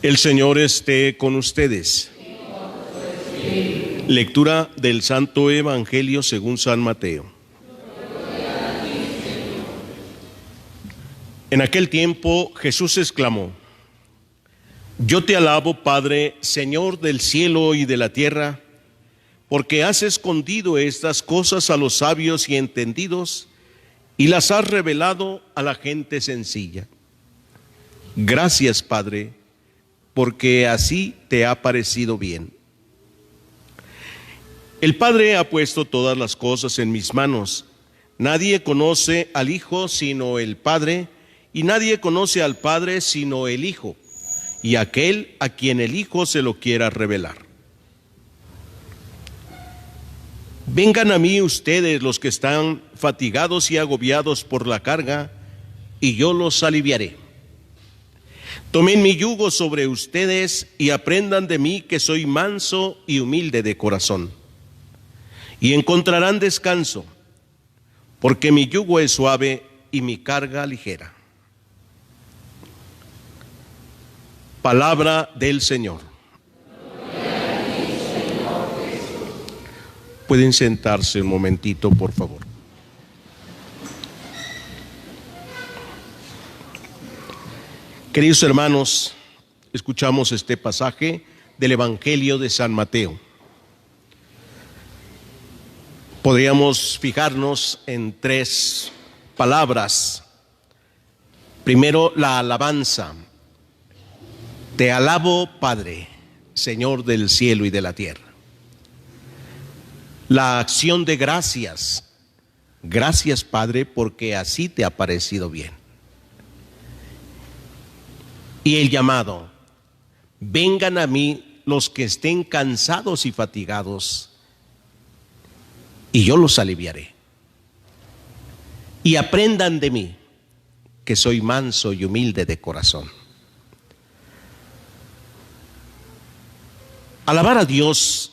El Señor esté con ustedes. Lectura del Santo Evangelio según San Mateo. En aquel tiempo Jesús exclamó: Yo te alabo, Padre, Señor del cielo y de la tierra, porque has escondido estas cosas a los sabios y entendidos y las has revelado a la gente sencilla. Gracias, Padre, porque así te ha parecido bien. El Padre ha puesto todas las cosas en mis manos. Nadie conoce al Hijo sino el Padre, y nadie conoce al Padre sino el Hijo, y aquel a quien el Hijo se lo quiera revelar. Vengan a mí ustedes los que están fatigados y agobiados por la carga, y yo los aliviaré. Tomen mi yugo sobre ustedes y aprendan de mí, que soy manso y humilde de corazón, y encontrarán descanso, porque mi yugo es suave y mi carga ligera. Palabra del Señor. Pueden sentarse un momentito, por favor. Queridos hermanos, escuchamos este pasaje del Evangelio de San Mateo. Podríamos fijarnos en tres palabras. Primero, la alabanza. Te alabo, Padre, Señor del cielo y de la tierra. La acción de gracias. Gracias, Padre, porque así te ha parecido bien. Y el llamado: vengan a mí los que estén cansados y fatigados, y yo los aliviaré. Y aprendan de mí, que soy manso y humilde de corazón. Alabar a Dios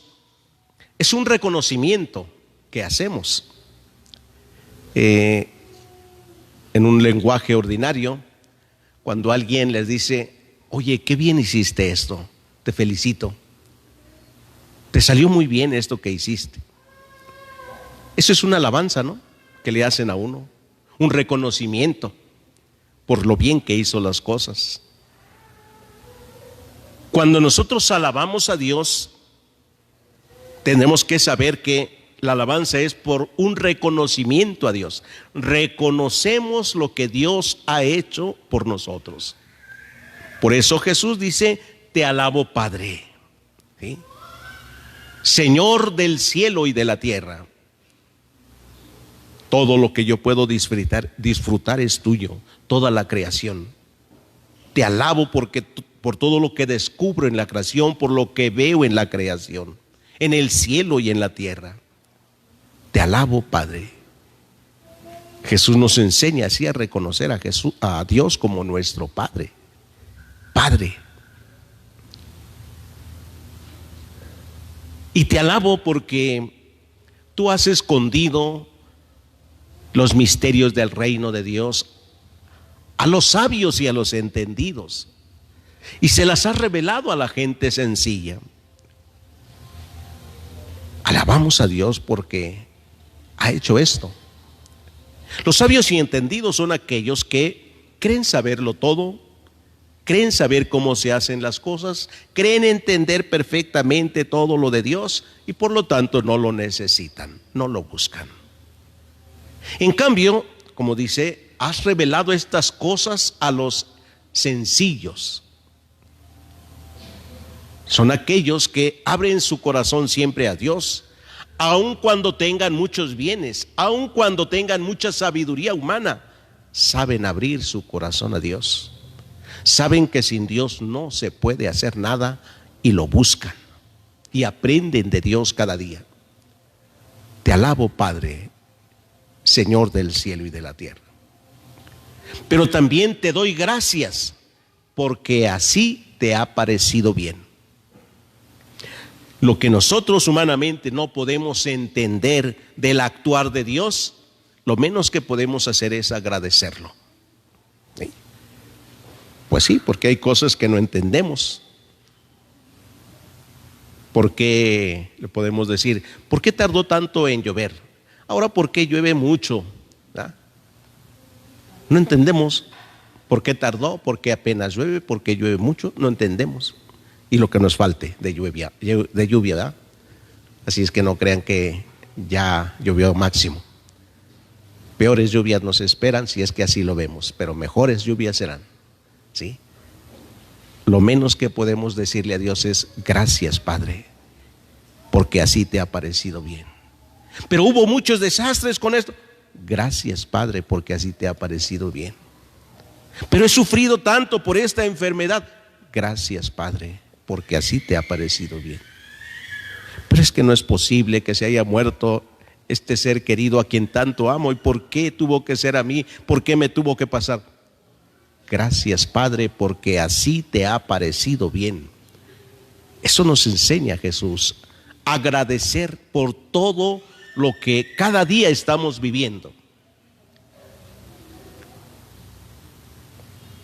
es un reconocimiento que hacemos. En un lenguaje ordinario, cuando alguien les dice: oye, qué bien hiciste esto, te felicito, te salió muy bien esto que hiciste. Eso es una alabanza, ¿no?, que le hacen a uno, un reconocimiento por lo bien que hizo las cosas. Cuando nosotros alabamos a Dios, tenemos que saber que la alabanza es por un reconocimiento a Dios. Reconocemos lo que Dios ha hecho por nosotros. Por eso Jesús dice: te alabo, Padre, ¿sí?, Señor del cielo y de la tierra. Todo lo que yo puedo disfrutar es tuyo, toda la creación. Te alabo por todo lo que descubro en la creación, por lo que veo en la creación, en el cielo y en la tierra. Te alabo, Padre. Jesús nos enseña así a reconocer a Dios como nuestro Padre. Padre. Y te alabo porque tú has escondido los misterios del reino de Dios a los sabios y a los entendidos, y se las has revelado a la gente sencilla. Alabamos a Dios porque ha hecho esto. Los sabios y entendidos son aquellos que creen saberlo todo, creen saber cómo se hacen las cosas, creen entender perfectamente todo lo de Dios, y por lo tanto no lo necesitan, no lo buscan. En cambio, como dice, has revelado estas cosas a los sencillos. Son aquellos que abren su corazón siempre a Dios, aun cuando tengan muchos bienes, aun cuando tengan mucha sabiduría humana, saben abrir su corazón a Dios. Saben que sin Dios no se puede hacer nada, y lo buscan y aprenden de Dios cada día. Te alabo, Padre, Señor del cielo y de la tierra. Pero también te doy gracias porque así te ha parecido bien. Lo que nosotros humanamente no podemos entender del actuar de Dios, lo menos que podemos hacer es agradecerlo. ¿Sí? Pues sí, porque hay cosas que no entendemos. ¿Por qué le podemos decir, por qué tardó tanto en llover? Ahora, ¿por qué llueve mucho? ¿Ah? No entendemos por qué tardó, por qué apenas llueve, por qué llueve mucho, no entendemos. Y lo que nos falte de lluvia, ¿verdad? Así es que no crean que ya llovió máximo. Peores lluvias nos esperan si es que así lo vemos, pero mejores lluvias serán, ¿sí? Lo menos que podemos decirle a Dios es gracias, Padre, porque así te ha parecido bien. Pero hubo muchos desastres con esto. Gracias, Padre, porque así te ha parecido bien. Pero he sufrido tanto por esta enfermedad. Gracias, Padre, porque así te ha parecido bien. Pero es que no es posible que se haya muerto este ser querido a quien tanto amo. ¿Y por qué tuvo que ser a mí? ¿Por qué me tuvo que pasar? Gracias, Padre, porque así te ha parecido bien. Eso nos enseña Jesús. Agradecer por todo lo que cada día estamos viviendo.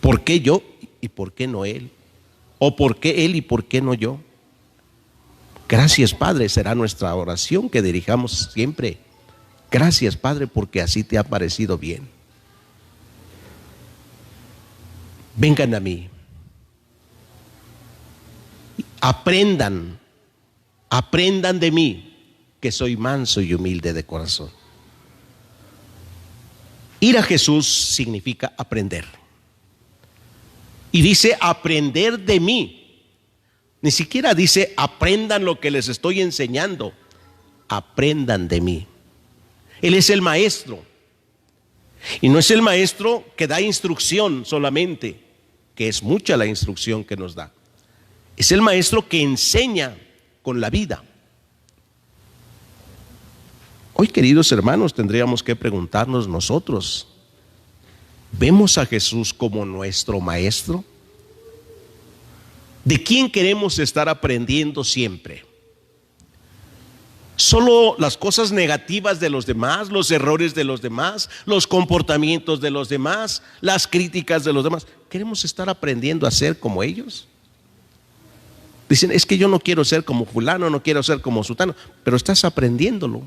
¿Por qué yo y por qué no él? ¿O por qué él y por qué no yo? Gracias, Padre, será nuestra oración que dirijamos siempre. Gracias, Padre, porque así te ha parecido bien. Vengan a mí. Aprendan de mí, que soy manso y humilde de corazón. Ir a Jesús significa aprender. Y dice aprender de mí. Ni siquiera dice aprendan lo que les estoy enseñando. Aprendan de mí. Él es el maestro. Y no es el maestro que da instrucción solamente, que es mucha la instrucción que nos da. Es el maestro que enseña con la vida. Hoy, queridos hermanos, tendríamos que preguntarnos nosotros, ¿vemos a Jesús como nuestro maestro? ¿De quién queremos estar aprendiendo siempre? ¿Solo las cosas negativas de los demás, los errores de los demás, los comportamientos de los demás, las críticas de los demás? ¿Queremos estar aprendiendo a ser como ellos? Dicen, es que yo no quiero ser como fulano, no quiero ser como sutano, pero estás aprendiéndolo.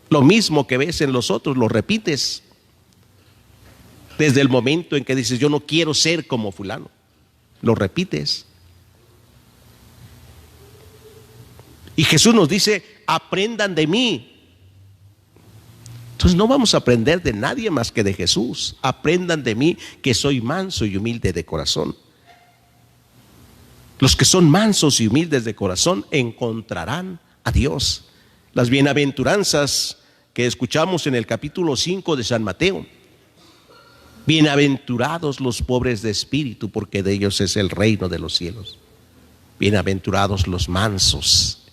Lo mismo que ves en los otros, lo repites. Desde el momento en que dices, yo no quiero ser como fulano, lo repites. Y Jesús nos dice, aprendan de mí. Entonces no vamos a aprender de nadie más que de Jesús. Aprendan de mí, que soy manso y humilde de corazón. Los que son mansos y humildes de corazón encontrarán a Dios. Las bienaventuranzas que escuchamos en el capítulo 5 de San Mateo. Bienaventurados los pobres de espíritu, porque de ellos es el reino de los cielos. Bienaventurados los mansos,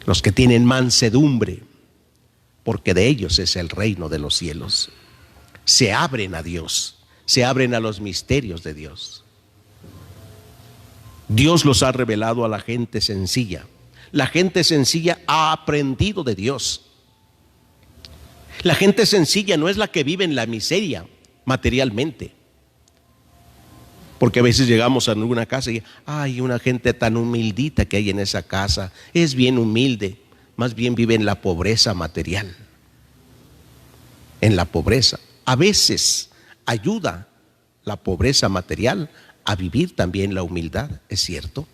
los que tienen mansedumbre, porque de ellos es el reino de los cielos. Se abren a Dios, se abren a los misterios de Dios. Dios los ha revelado a la gente sencilla. La gente sencilla ha aprendido de Dios. La gente sencilla no es la que vive en la miseria materialmente. Porque a veces llegamos a alguna casa y hay una gente tan humildita que hay en esa casa. Es bien humilde, más bien vive en la pobreza material. En la pobreza. A veces ayuda la pobreza material a vivir también la humildad, es cierto.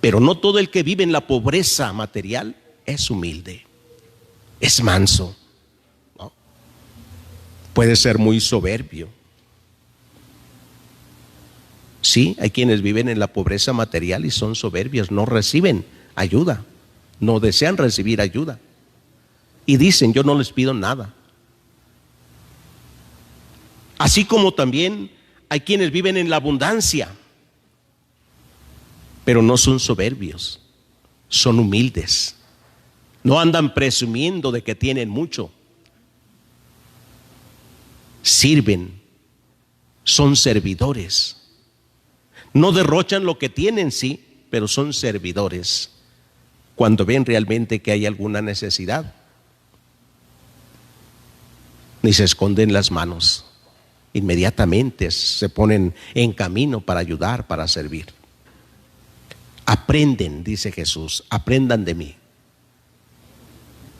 Pero no todo el que vive en la pobreza material es humilde, es manso, ¿no? Puede ser muy soberbio. Sí, hay quienes viven en la pobreza material y son soberbios, no reciben ayuda, no desean recibir ayuda. Y dicen, yo no les pido nada. Así como también hay quienes viven en la abundancia, pero no son soberbios, son humildes. No andan presumiendo de que tienen mucho. Sirven, son servidores. No derrochan lo que tienen, sí, pero son servidores. Cuando ven realmente que hay alguna necesidad, ni se esconden las manos. inmediatamente se ponen en camino para ayudar, para servir. Aprenden, dice Jesús, aprendan de mí.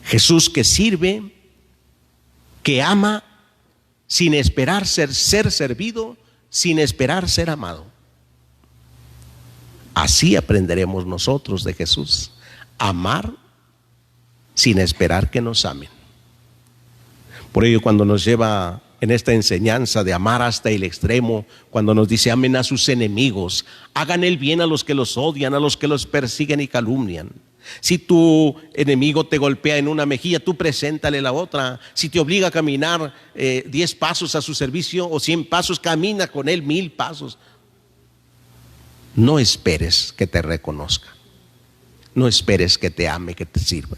Jesús que sirve, que ama sin esperar ser servido, sin esperar ser amado. Así aprenderemos nosotros de Jesús, amar sin esperar que nos amen. Por ello, cuando nos lleva en esta enseñanza de amar hasta el extremo, cuando nos dice amen a sus enemigos, hagan el bien a los que los odian, a los que los persiguen y calumnian. Si tu enemigo te golpea en una mejilla, tú preséntale la otra. Si te obliga a caminar 10 pasos a su servicio o 100 pasos, camina con él 1000 pasos. No esperes que te reconozca. No esperes que te ame, que te sirva.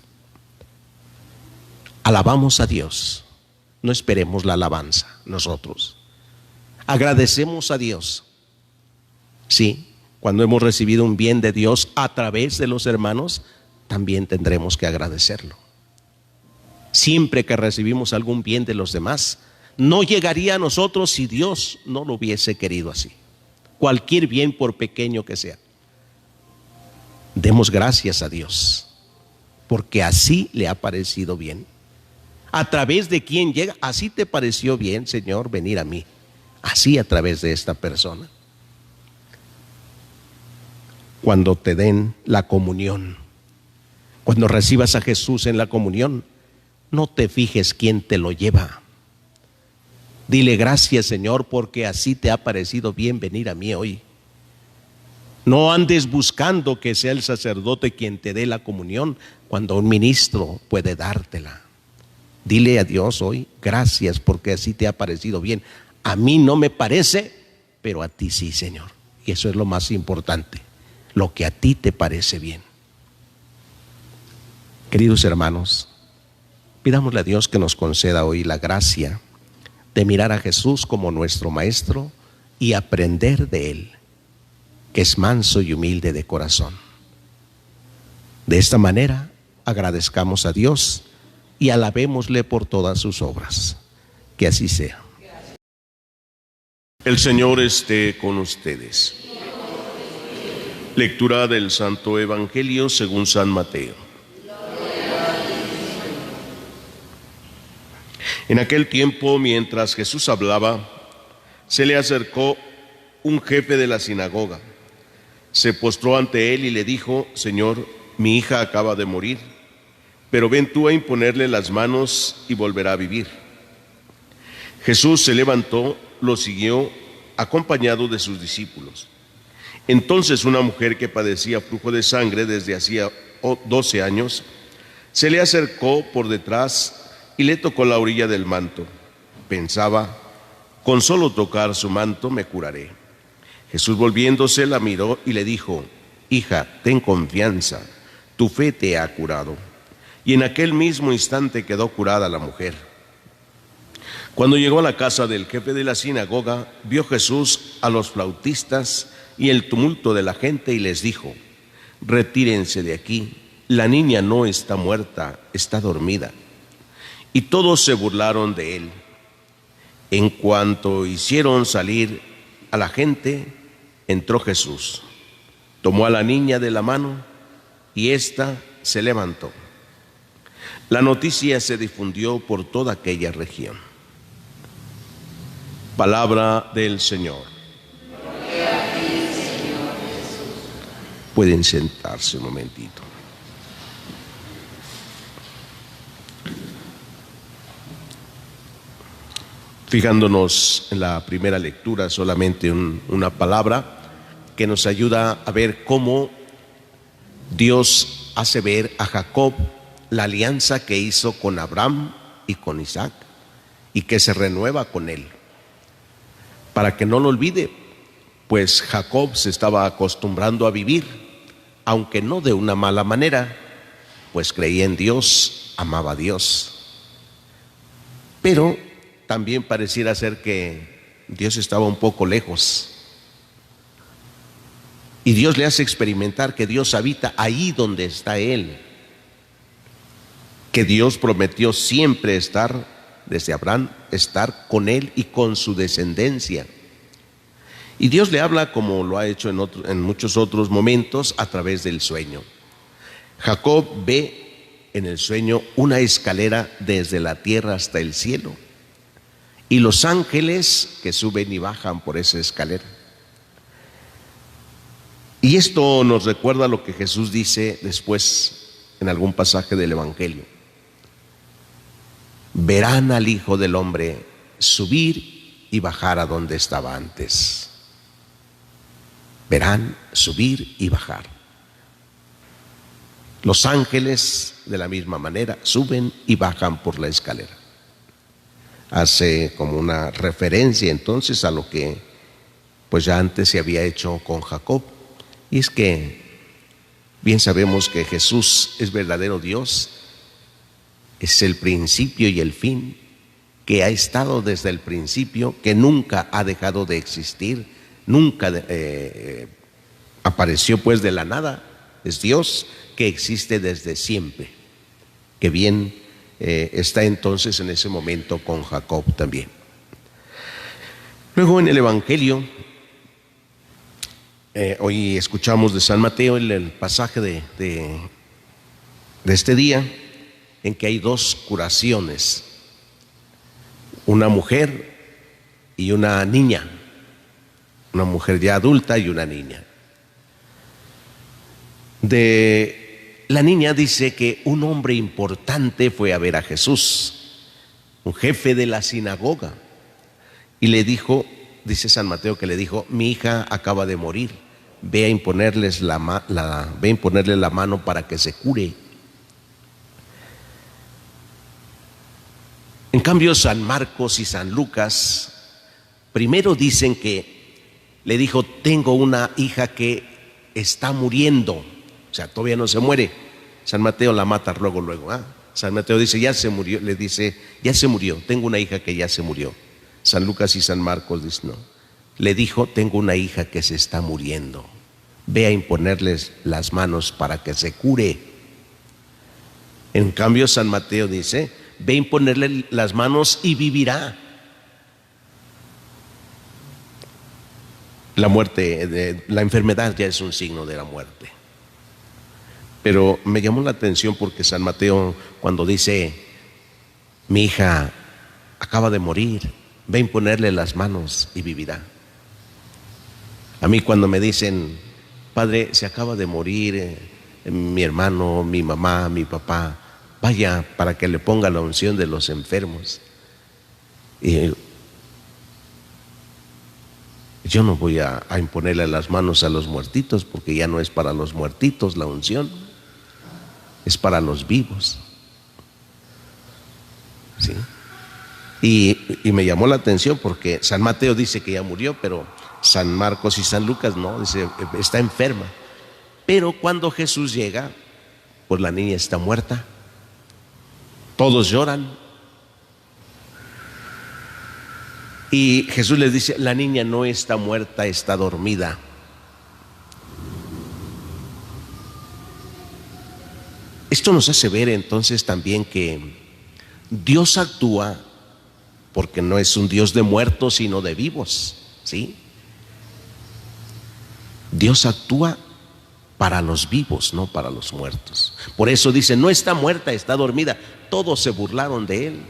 Alabamos a Dios. No esperemos la alabanza nosotros. Agradecemos a Dios. Sí, cuando hemos recibido un bien de Dios a través de los hermanos, también tendremos que agradecerlo. Siempre que recibimos algún bien de los demás, no llegaría a nosotros si Dios no lo hubiese querido así. Cualquier bien, por pequeño que sea, demos gracias a Dios, porque así le ha parecido bien. A través de quien llega, así te pareció bien, Señor, venir a mí. Así a través de esta persona. Cuando te den la comunión, cuando recibas a Jesús en la comunión, no te fijes quién te lo lleva. Dile gracias, Señor, porque así te ha parecido bien venir a mí hoy. No andes buscando que sea el sacerdote quien te dé la comunión cuando un ministro puede dártela. Dile a Dios hoy, gracias porque así te ha parecido bien. A mí no me parece, pero a ti sí, Señor. Y eso es lo más importante, lo que a ti te parece bien. Queridos hermanos, pidámosle a Dios que nos conceda hoy la gracia de mirar a Jesús como nuestro Maestro y aprender de Él, que es manso y humilde de corazón. De esta manera, agradezcamos a Dios y alabémosle por todas sus obras. Que así sea. El Señor esté con ustedes. Lectura del Santo Evangelio según San Mateo. En aquel tiempo, mientras Jesús hablaba, se le acercó un jefe de la sinagoga. Se postró ante él y le dijo: Señor, mi hija acaba de morir, pero ven tú a imponerle las manos y volverá a vivir. Jesús se levantó, lo siguió, acompañado de sus discípulos. Entonces una mujer que padecía flujo de sangre desde hacía 12 años, se le acercó por detrás y le tocó la orilla del manto. Pensaba: con solo tocar su manto me curaré. Jesús, volviéndose, la miró y le dijo: Hija, ten confianza, tu fe te ha curado. Y en aquel mismo instante quedó curada la mujer. Cuando llegó a la casa del jefe de la sinagoga, vio Jesús a los flautistas y el tumulto de la gente y les dijo: Retírense de aquí, la niña no está muerta, está dormida. Y todos se burlaron de él. En cuanto hicieron salir a la gente, entró Jesús, tomó a la niña de la mano y ésta se levantó. La noticia se difundió por toda aquella región. Palabra del Señor. Gloria a ti, Señor Jesús. Pueden sentarse un momentito. Fijándonos en la primera lectura, solamente una palabra que nos ayuda a ver cómo Dios hace ver a Jacob la alianza que hizo con Abraham y con Isaac, y que se renueva con él. Para que no lo olvide, pues Jacob se estaba acostumbrando a vivir, aunque no de una mala manera, pues creía en Dios, amaba a Dios. Pero también pareciera ser que Dios estaba un poco lejos. Y Dios le hace experimentar que Dios habita ahí donde está Él. Que Dios prometió siempre estar desde Abraham, estar con él y con su descendencia. Y Dios le habla, como lo ha hecho en muchos otros momentos, a través del sueño. Jacob ve en el sueño una escalera desde la tierra hasta el cielo, y los ángeles que suben y bajan por esa escalera. Y esto nos recuerda lo que Jesús dice después en algún pasaje del Evangelio. Verán al Hijo del Hombre subir y bajar a donde estaba antes. Verán subir y bajar. Los ángeles de la misma manera suben y bajan por la escalera. Hace como una referencia entonces a lo que pues ya antes se había hecho con Jacob. Y es que bien sabemos que Jesús es verdadero Dios, es el principio y el fin, que ha estado desde el principio, que nunca ha dejado de existir, nunca apareció pues de la nada. Es Dios que existe desde siempre, que bien está entonces en ese momento con Jacob también. Luego en el Evangelio, hoy escuchamos de San Mateo el pasaje de este día, en que hay dos curaciones, una mujer y una niña, una mujer ya adulta y una niña. De la niña dice que un hombre importante fue a ver a Jesús, un jefe de la sinagoga, y le dijo, dice San Mateo que le dijo: mi hija acaba de morir, ve a imponerle la mano para que se cure. En cambio, San Marcos y San Lucas primero dicen que le dijo: tengo una hija que está muriendo, o sea, todavía no se muere. San Mateo la mata luego. San Mateo dice: ya se murió, le dice: ya se murió, tengo una hija que ya se murió. San Lucas y San Marcos dicen: no, le dijo: tengo una hija que se está muriendo, ve a imponerles las manos para que se cure. En cambio, San Mateo dice: ve a imponerle las manos y vivirá. La muerte, la enfermedad ya es un signo de la muerte. Pero me llamó la atención porque San Mateo, cuando dice: mi hija acaba de morir, ve a imponerle las manos y vivirá. A mí cuando me dicen: padre, se acaba de morir mi hermano, mi mamá, mi papá, vaya para que le ponga la unción de los enfermos. Y yo no voy a imponerle las manos a los muertitos, porque ya no es para los muertitos la unción, es para los vivos. ¿Sí? Y me llamó la atención porque San Mateo dice que ya murió, pero San Marcos y San Lucas no, dice: está enferma. Pero cuando Jesús llega, pues la niña está muerta. Todos lloran. Y Jesús les dice: la niña no está muerta, está dormida. Esto nos hace ver entonces también que Dios actúa porque no es un Dios de muertos, sino de vivos, ¿sí? Dios actúa para los vivos, no para los muertos. Por eso dice: no está muerta, está dormida. Todos se burlaron de él.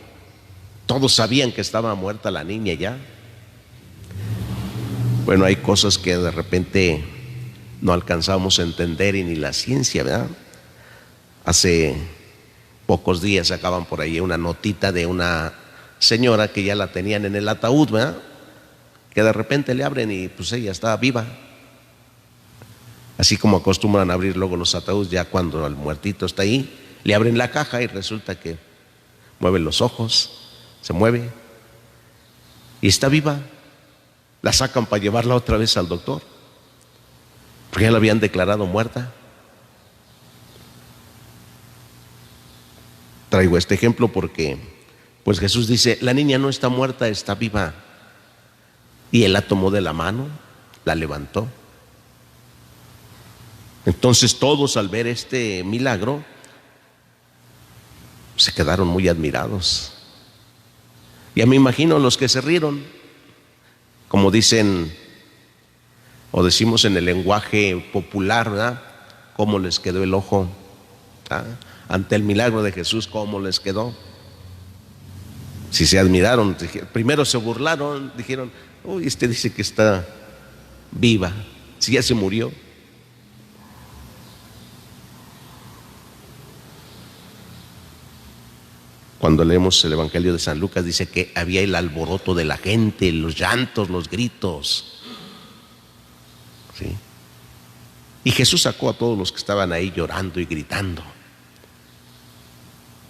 Todos sabían que estaba muerta la niña ya. Bueno, hay cosas que de repente no alcanzamos a entender, y ni la ciencia, ¿verdad? Hace pocos días sacaban por ahí una notita de una señora que ya la tenían en el ataúd, ¿verdad? Que de repente le abren y pues ella estaba viva. Así como acostumbran a abrir luego los ataúdes, ya cuando el muertito está ahí, le abren la caja y resulta que mueve los ojos, se mueve y está viva. La sacan para llevarla otra vez al doctor, porque ya la habían declarado muerta. Traigo este ejemplo porque pues Jesús dice: la niña no está muerta, está viva. Y él la tomó de la mano, la levantó. Entonces todos, al ver este milagro, se quedaron muy admirados. Ya me imagino los que se rieron, como dicen o decimos en el lenguaje popular, ¿verdad? ¿Cómo les quedó el ojo? ¿Ah? Ante el milagro de Jesús, ¿cómo les quedó? Si se admiraron, primero se burlaron, dijeron, uy, este dice que está viva, si ya se murió. Cuando leemos el Evangelio de San Lucas dice que había el alboroto de la gente, los llantos, los gritos. ¿Sí? Y Jesús sacó a todos los que estaban ahí llorando y gritando.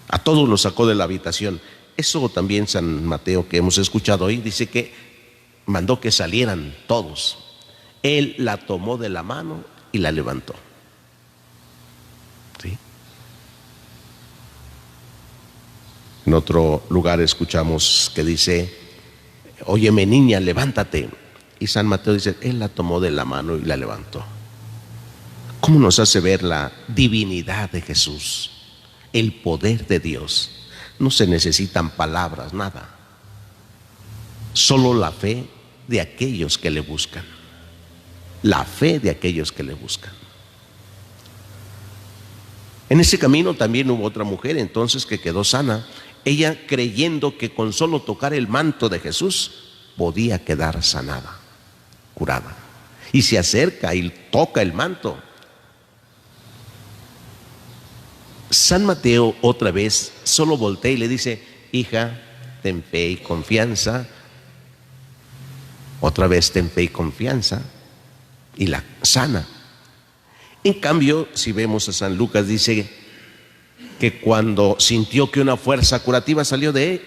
A todos los sacó de la habitación. Eso también San Mateo, que hemos escuchado hoy, dice que mandó que salieran todos. Él la tomó de la mano y la levantó. ¿Sí? En otro lugar escuchamos que dice, óyeme niña, levántate. Y San Mateo dice, Él la tomó de la mano y la levantó. ¿Cómo nos hace ver la divinidad de Jesús? El poder de Dios. No se necesitan palabras, nada. Solo la fe de aquellos que le buscan. La fe de aquellos que le buscan. En ese camino también hubo otra mujer entonces que quedó sana. Ella creyendo que con solo tocar el manto de Jesús podía quedar sanada, curada. Y se acerca y toca el manto. San Mateo otra vez solo voltea y le dice, hija, ten fe y confianza. Otra vez ten fe y confianza. Y la sana. En cambio, si vemos a San Lucas, dice que cuando sintió que una fuerza curativa salió de él,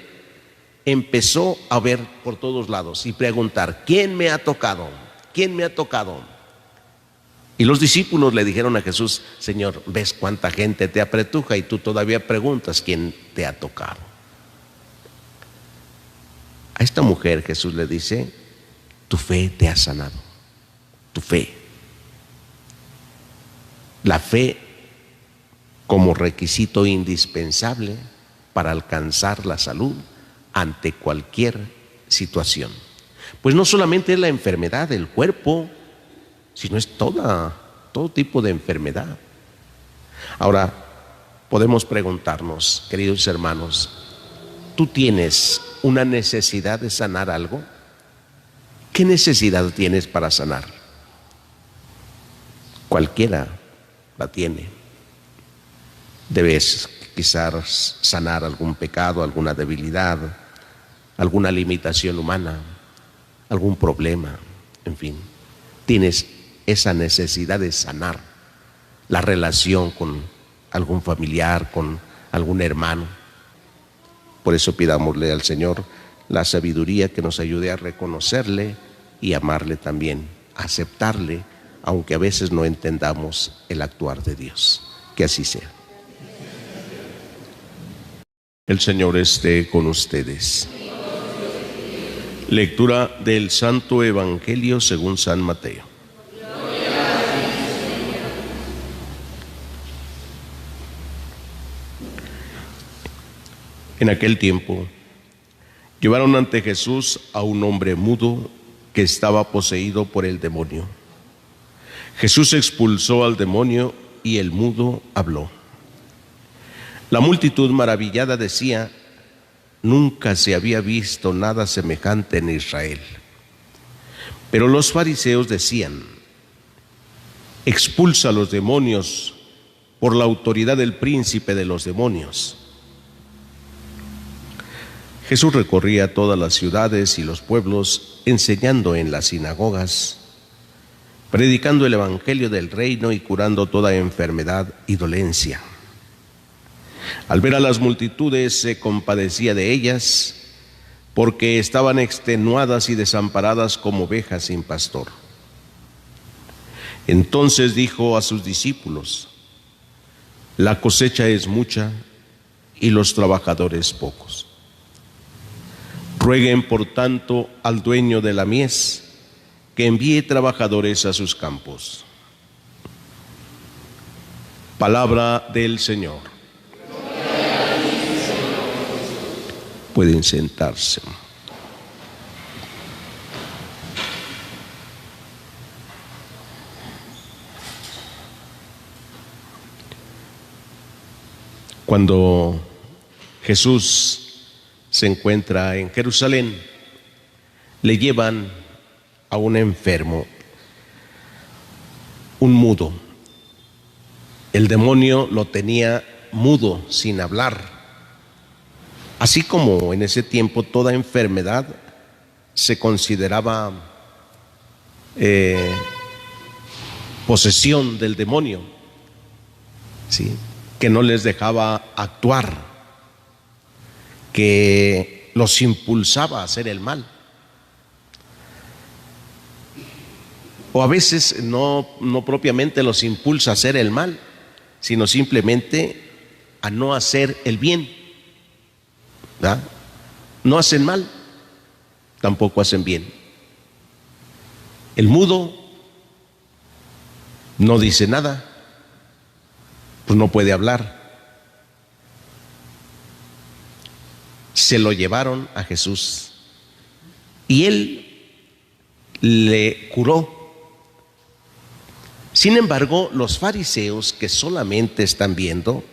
empezó a ver por todos lados y preguntar, ¿quién me ha tocado? ¿Quién me ha tocado? Y los discípulos le dijeron a Jesús, Señor, ¿ves cuánta gente te apretuja y tú todavía preguntas quién te ha tocado? A esta mujer Jesús le dice, tu fe te ha sanado, tu fe. La fe como requisito indispensable para alcanzar la salud ante cualquier situación. Pues no solamente es la enfermedad del cuerpo, sino es todo tipo de enfermedad. Ahora, podemos preguntarnos, queridos hermanos, ¿tú tienes una necesidad de sanar algo? ¿Qué necesidad tienes para sanar? Cualquiera la tiene. Debes quizás sanar algún pecado, alguna debilidad, alguna limitación humana, algún problema, en fin. Tienes esa necesidad de sanar la relación con algún familiar, con algún hermano. Por eso pidámosle al Señor la sabiduría que nos ayude a reconocerle y amarle también, a aceptarle, aunque a veces no entendamos el actuar de Dios. Que así sea. El Señor esté con ustedes. Lectura del Santo Evangelio según San Mateo. En aquel tiempo, llevaron ante Jesús a un hombre mudo que estaba poseído por el demonio. Jesús expulsó al demonio y el mudo habló. La multitud maravillada decía, nunca se había visto nada semejante en Israel. Pero los fariseos decían, expulsa a los demonios por la autoridad del príncipe de los demonios. Jesús recorría todas las ciudades y los pueblos, enseñando en las sinagogas, predicando el evangelio del reino y curando toda enfermedad y dolencia. Al ver a las multitudes se compadecía de ellas, porque estaban extenuadas y desamparadas como ovejas sin pastor. Entonces dijo a sus discípulos, la cosecha es mucha y los trabajadores pocos. Rueguen por tanto al dueño de la mies que envíe trabajadores a sus campos. Palabra del Señor. Pueden sentarse. Cuando Jesús se encuentra en Jerusalén, le llevan a un enfermo, un mudo. El demonio lo tenía mudo, sin hablar. Así como en ese tiempo toda enfermedad se consideraba posesión del demonio, ¿sí?, que no les dejaba actuar, que los impulsaba a hacer el mal. O a veces no propiamente los impulsa a hacer el mal, sino simplemente a no hacer el bien, ¿verdad? No hacen mal, tampoco hacen bien. El mudo no dice nada, pues no puede hablar. Se lo llevaron a Jesús y él le curó. Sin embargo, los fariseos, que solamente están viendo,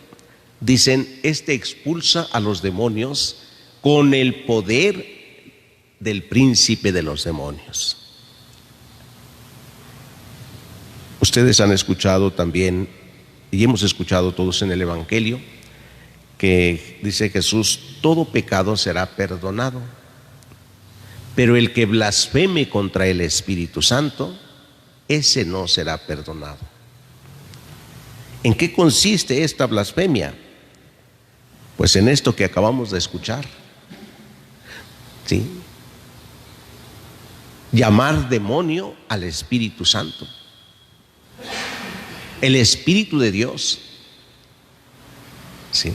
dicen: este expulsa a los demonios con el poder del príncipe de los demonios. Ustedes han escuchado también, y hemos escuchado todos en el Evangelio, que dice Jesús: todo pecado será perdonado, pero el que blasfeme contra el Espíritu Santo, ese no será perdonado. ¿En qué consiste esta blasfemia? Pues en esto que acabamos de escuchar, ¿sí? Llamar demonio al Espíritu Santo. El Espíritu de Dios, ¿sí?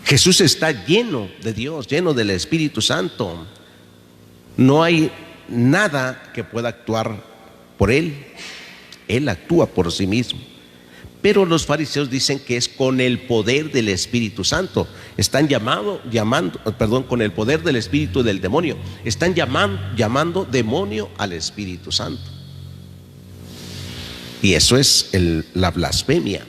Jesús está lleno de Dios, lleno del Espíritu Santo. No hay nada que pueda actuar por él. Él actúa por sí mismo. Pero los fariseos dicen que es con el poder del Espíritu Santo. Están llamando, con el poder del espíritu del demonio. Están llamando demonio al Espíritu Santo. Y eso es la blasfemia.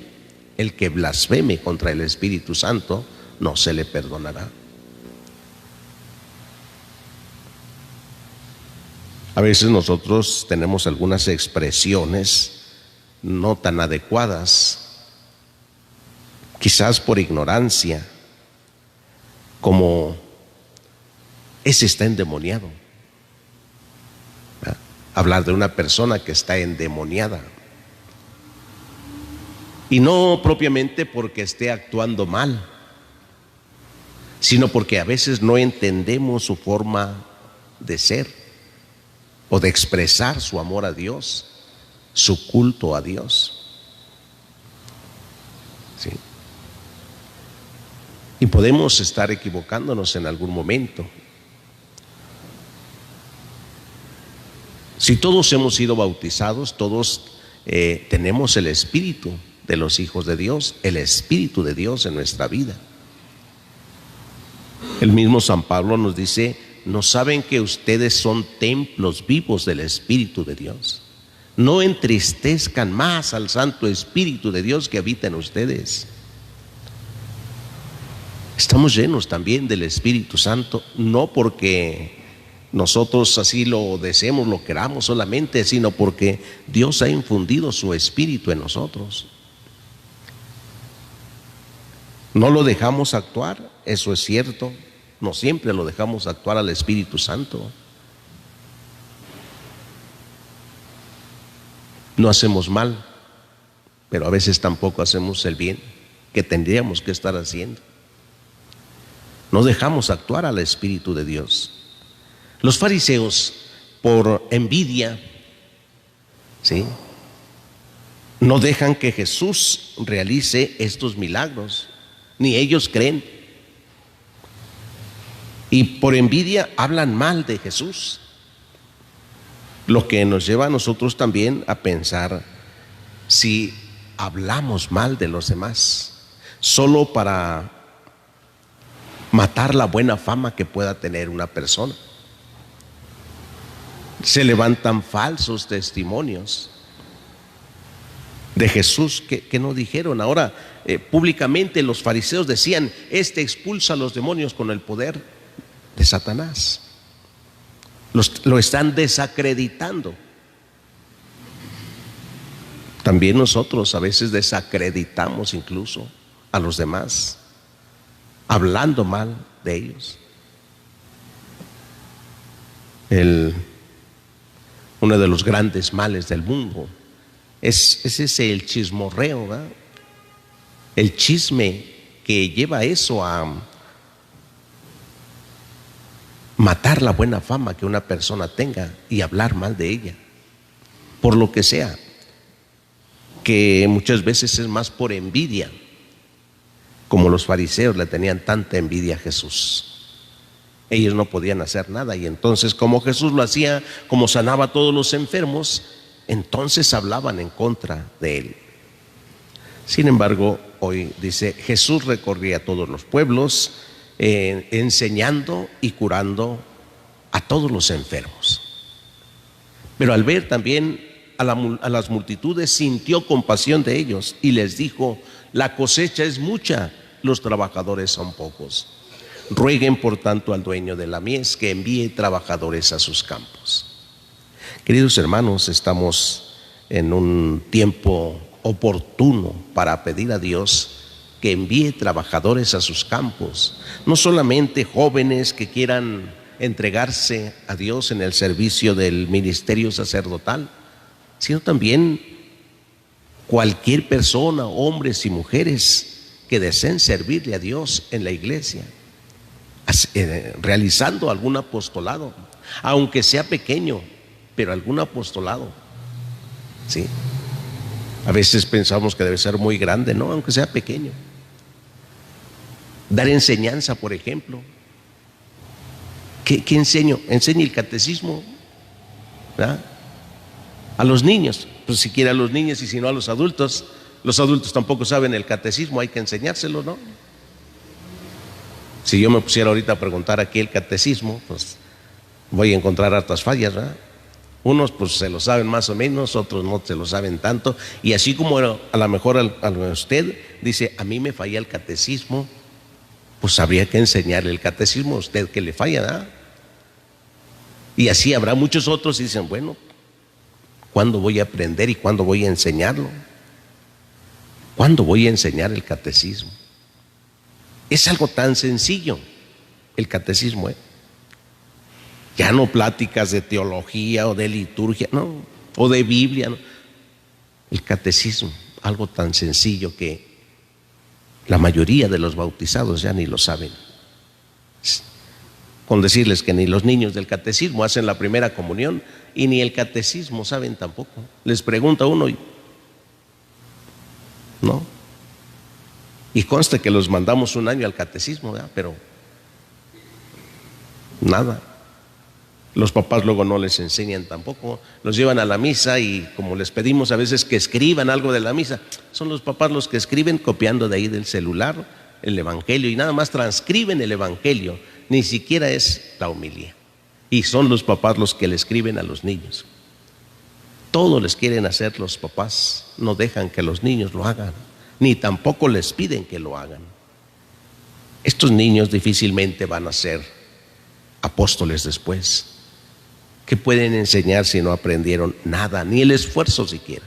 El que blasfeme contra el Espíritu Santo no se le perdonará. A veces nosotros tenemos algunas expresiones no tan adecuadas, quizás por ignorancia, como: ese está endemoniado. ¿verdad? Hablar de una persona que está endemoniada. Y no propiamente porque esté actuando mal, sino porque a veces no entendemos su forma de ser o de expresar su amor a Dios, su culto a Dios. ¿Sí? Y podemos estar equivocándonos en algún momento. Si todos hemos sido bautizados, todos tenemos el Espíritu de los hijos de Dios, el Espíritu de Dios en nuestra vida. El mismo San Pablo nos dice: ¿no saben que ustedes son templos vivos del Espíritu de Dios? No entristezcan más al Santo Espíritu de Dios que habita en ustedes. Estamos llenos también del Espíritu Santo, no porque nosotros así lo deseemos, lo queramos solamente, sino porque Dios ha infundido su Espíritu en nosotros. No lo dejamos actuar, eso es cierto. No siempre lo dejamos actuar al Espíritu Santo. No hacemos mal, pero a veces tampoco hacemos el bien que tendríamos que estar haciendo. No dejamos actuar al Espíritu de Dios. Los fariseos, por envidia, ¿sí?, no dejan que Jesús realice estos milagros, ni ellos creen. Y por envidia hablan mal de Jesús, lo que nos lleva a nosotros también a pensar si hablamos mal de los demás solo para matar la buena fama que pueda tener una persona. Se levantan falsos testimonios de Jesús que no dijeron. Ahora, públicamente los fariseos decían: este expulsa a los demonios con el poder de Satanás. Lo están desacreditando. También nosotros a veces desacreditamos incluso a los demás, hablando mal de ellos. Uno de los grandes males del mundo es ese, el chismorreo, ¿verdad? El chisme que lleva eso a matar la buena fama que una persona tenga y hablar mal de ella, por lo que sea, que muchas veces es más por envidia, como los fariseos le tenían tanta envidia a Jesús. Ellos no podían hacer nada, y entonces, como Jesús lo hacía, como sanaba a todos los enfermos, entonces hablaban en contra de él. Sin embargo, hoy dice: Jesús recorría todos los pueblos, enseñando y curando a todos los enfermos. Pero al ver también a las multitudes, sintió compasión de ellos y les dijo: la cosecha es mucha, los trabajadores son pocos. Rueguen por tanto al dueño de la mies que envíe trabajadores a sus campos. Queridos hermanos, estamos en un tiempo oportuno para pedir a Dios que envíe trabajadores a sus campos. No solamente jóvenes que quieran entregarse a Dios en el servicio del ministerio sacerdotal, sino también cualquier persona, hombres y mujeres, que deseen servirle a Dios en la iglesia, realizando algún apostolado, aunque sea pequeño, pero algún apostolado, ¿sí? A veces pensamos que debe ser muy grande, no, aunque sea pequeño. Dar enseñanza, por ejemplo. ¿Qué enseño? Enseñe el catecismo, ¿verdad? A los niños, pues si quiere a los niños, y si no a los adultos. Los adultos tampoco saben el catecismo, hay que enseñárselo, ¿no? Si yo me pusiera ahorita a preguntar aquí el catecismo, pues voy a encontrar hartas fallas, ¿verdad? Unos pues se lo saben más o menos, otros no se lo saben tanto. Y así como a lo mejor a usted dice: a mí me falla el catecismo, pues habría que enseñarle el catecismo a usted que le falla, ¿verdad? Y así habrá muchos otros y dicen: bueno, ¿cuándo voy a aprender y cuándo voy a enseñarlo? ¿Cuándo voy a enseñar el catecismo? Es algo tan sencillo el catecismo, ¿eh? Ya no pláticas de teología o de liturgia, no, o de Biblia, no. El catecismo, algo tan sencillo que la mayoría de los bautizados ya ni lo saben. Con decirles que ni los niños del catecismo hacen la primera comunión y ni el catecismo saben tampoco. Les pregunta uno y no. Y consta que los mandamos un año al catecismo, ¿verdad? Pero nada. Los papás luego no les enseñan tampoco, los llevan a la misa y como les pedimos a veces que escriban algo de la misa, son los papás los que escriben copiando de ahí del celular el evangelio y nada más transcriben el evangelio, ni siquiera es la homilía. Y son los papás los que le escriben a los niños. Todo les quieren hacer los papás, no dejan que los niños lo hagan, ni tampoco les piden que lo hagan. Estos niños difícilmente van a ser apóstoles después. ¿Qué pueden enseñar si no aprendieron nada, ni el esfuerzo siquiera?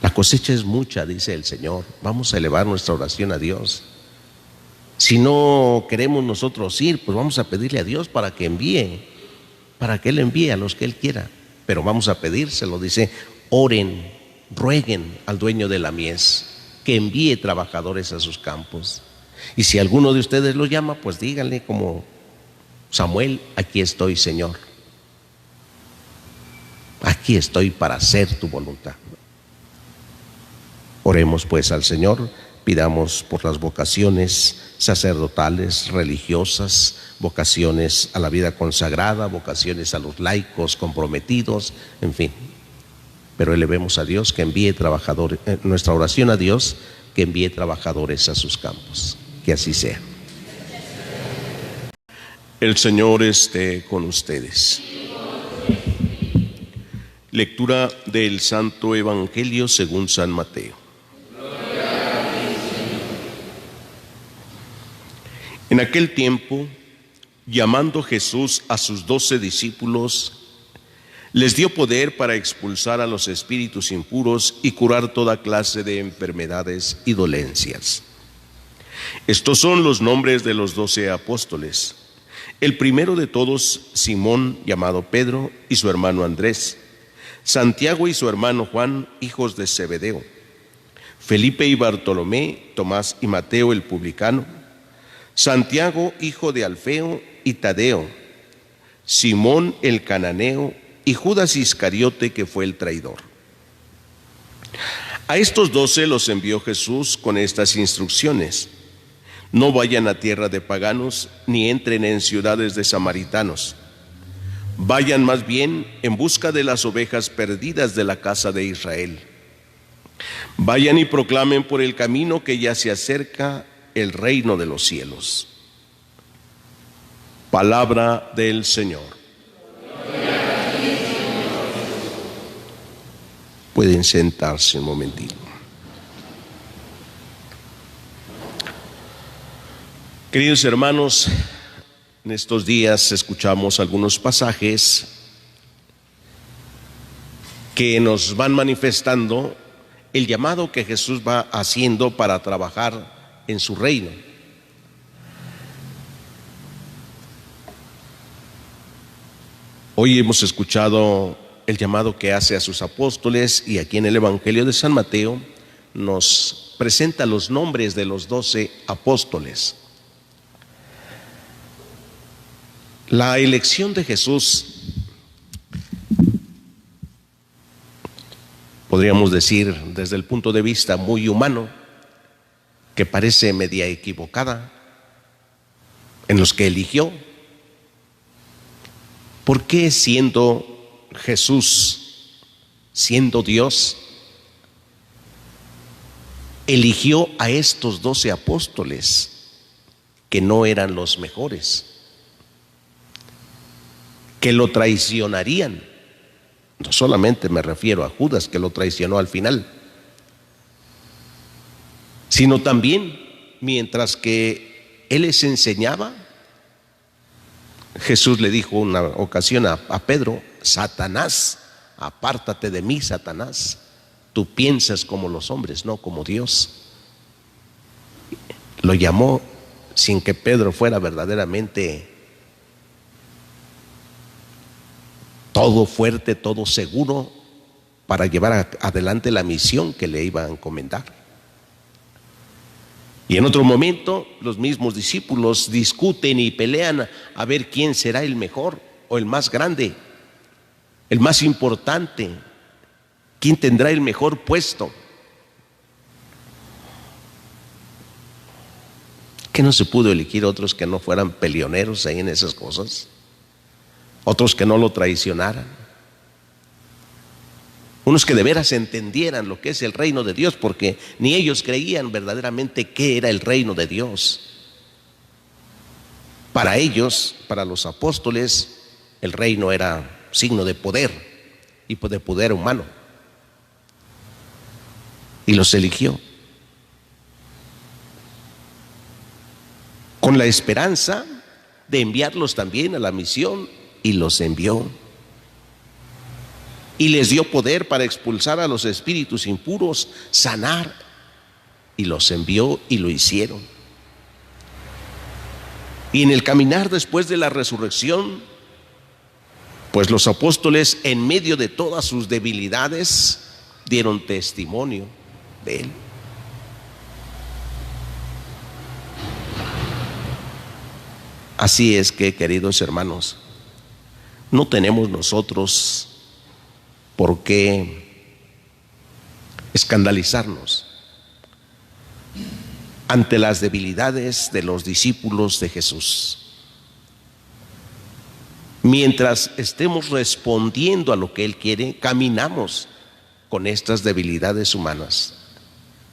La cosecha es mucha, dice el Señor. Vamos a elevar nuestra oración a Dios. Si no queremos nosotros ir, pues vamos a pedirle a Dios para que envíe, para que Él envíe a los que Él quiera. Pero vamos a pedírselo, dice: oren, rueguen al dueño de la mies que envíe trabajadores a sus campos. Y si alguno de ustedes lo llama, pues díganle como Samuel: aquí estoy, Señor, aquí estoy para hacer tu voluntad. Oremos pues al Señor, pidamos por las vocaciones sacerdotales, religiosas, vocaciones a la vida consagrada, vocaciones a los laicos comprometidos, en fin. Pero elevemos a Dios que envíe trabajadores, nuestra oración a Dios que envíe trabajadores a sus campos. Que así sea. El Señor esté con ustedes. Lectura del Santo Evangelio según San Mateo. En aquel tiempo, llamando Jesús a sus 12 discípulos, les dio poder para expulsar a los espíritus impuros y curar toda clase de enfermedades y dolencias. Estos son los nombres de los 12 apóstoles. El primero de todos, Simón, llamado Pedro, y su hermano Andrés. Santiago y su hermano Juan, hijos de Zebedeo. Felipe y Bartolomé, Tomás y Mateo el publicano. Santiago, hijo de Alfeo, y Tadeo. Simón el cananeo, y Judas Iscariote, que fue el traidor. A estos 12 los envió Jesús con estas instrucciones: no vayan a tierra de paganos, ni entren en ciudades de samaritanos. Vayan más bien en busca de las ovejas perdidas de la casa de Israel. Vayan y proclamen por el camino que ya se acerca el reino de los cielos. Palabra del Señor. Pueden sentarse un momentito. Queridos hermanos, en estos días escuchamos algunos pasajes que nos van manifestando el llamado que Jesús va haciendo para trabajar en su reino. Hoy hemos escuchado el llamado que hace a sus apóstoles, y aquí en el Evangelio de San Mateo nos presenta los nombres de los 12 apóstoles. La elección de Jesús, podríamos decir desde el punto de vista muy humano, que parece media equivocada, en los que eligió. ¿Por qué, siendo Jesús, siendo Dios, eligió a estos 12 apóstoles que no eran los mejores, que lo traicionarían? No solamente me refiero a Judas, que lo traicionó al final, sino también mientras que él les enseñaba, Jesús le dijo una ocasión a Pedro: Satanás, apártate de mí, Satanás, tú piensas como los hombres, no como Dios. Lo llamó sin que Pedro fuera verdaderamente todo fuerte, todo seguro para llevar adelante la misión que le iba a encomendar. Y en otro momento los mismos discípulos discuten y pelean a ver quién será el mejor o el más grande, el más importante, quién tendrá el mejor puesto. ¿Que no se pudo elegir otros que no fueran peleoneros ahí en esas cosas? Otros que no lo traicionaran, unos que de veras entendieran lo que es el reino de Dios, porque ni ellos creían verdaderamente qué era el reino de Dios. Para ellos, para los apóstoles, el reino era signo de poder y de poder humano, y los eligió con la esperanza de enviarlos también a la misión, y los envió. Y les dio poder para expulsar a los espíritus impuros, sanar, y los envió y lo hicieron. Y en el caminar después de la resurrección, pues los apóstoles, en medio de todas sus debilidades, dieron testimonio de él. Así es que, queridos hermanos, no tenemos nosotros por qué escandalizarnos ante las debilidades de los discípulos de Jesús. Mientras estemos respondiendo a lo que Él quiere, caminamos con estas debilidades humanas.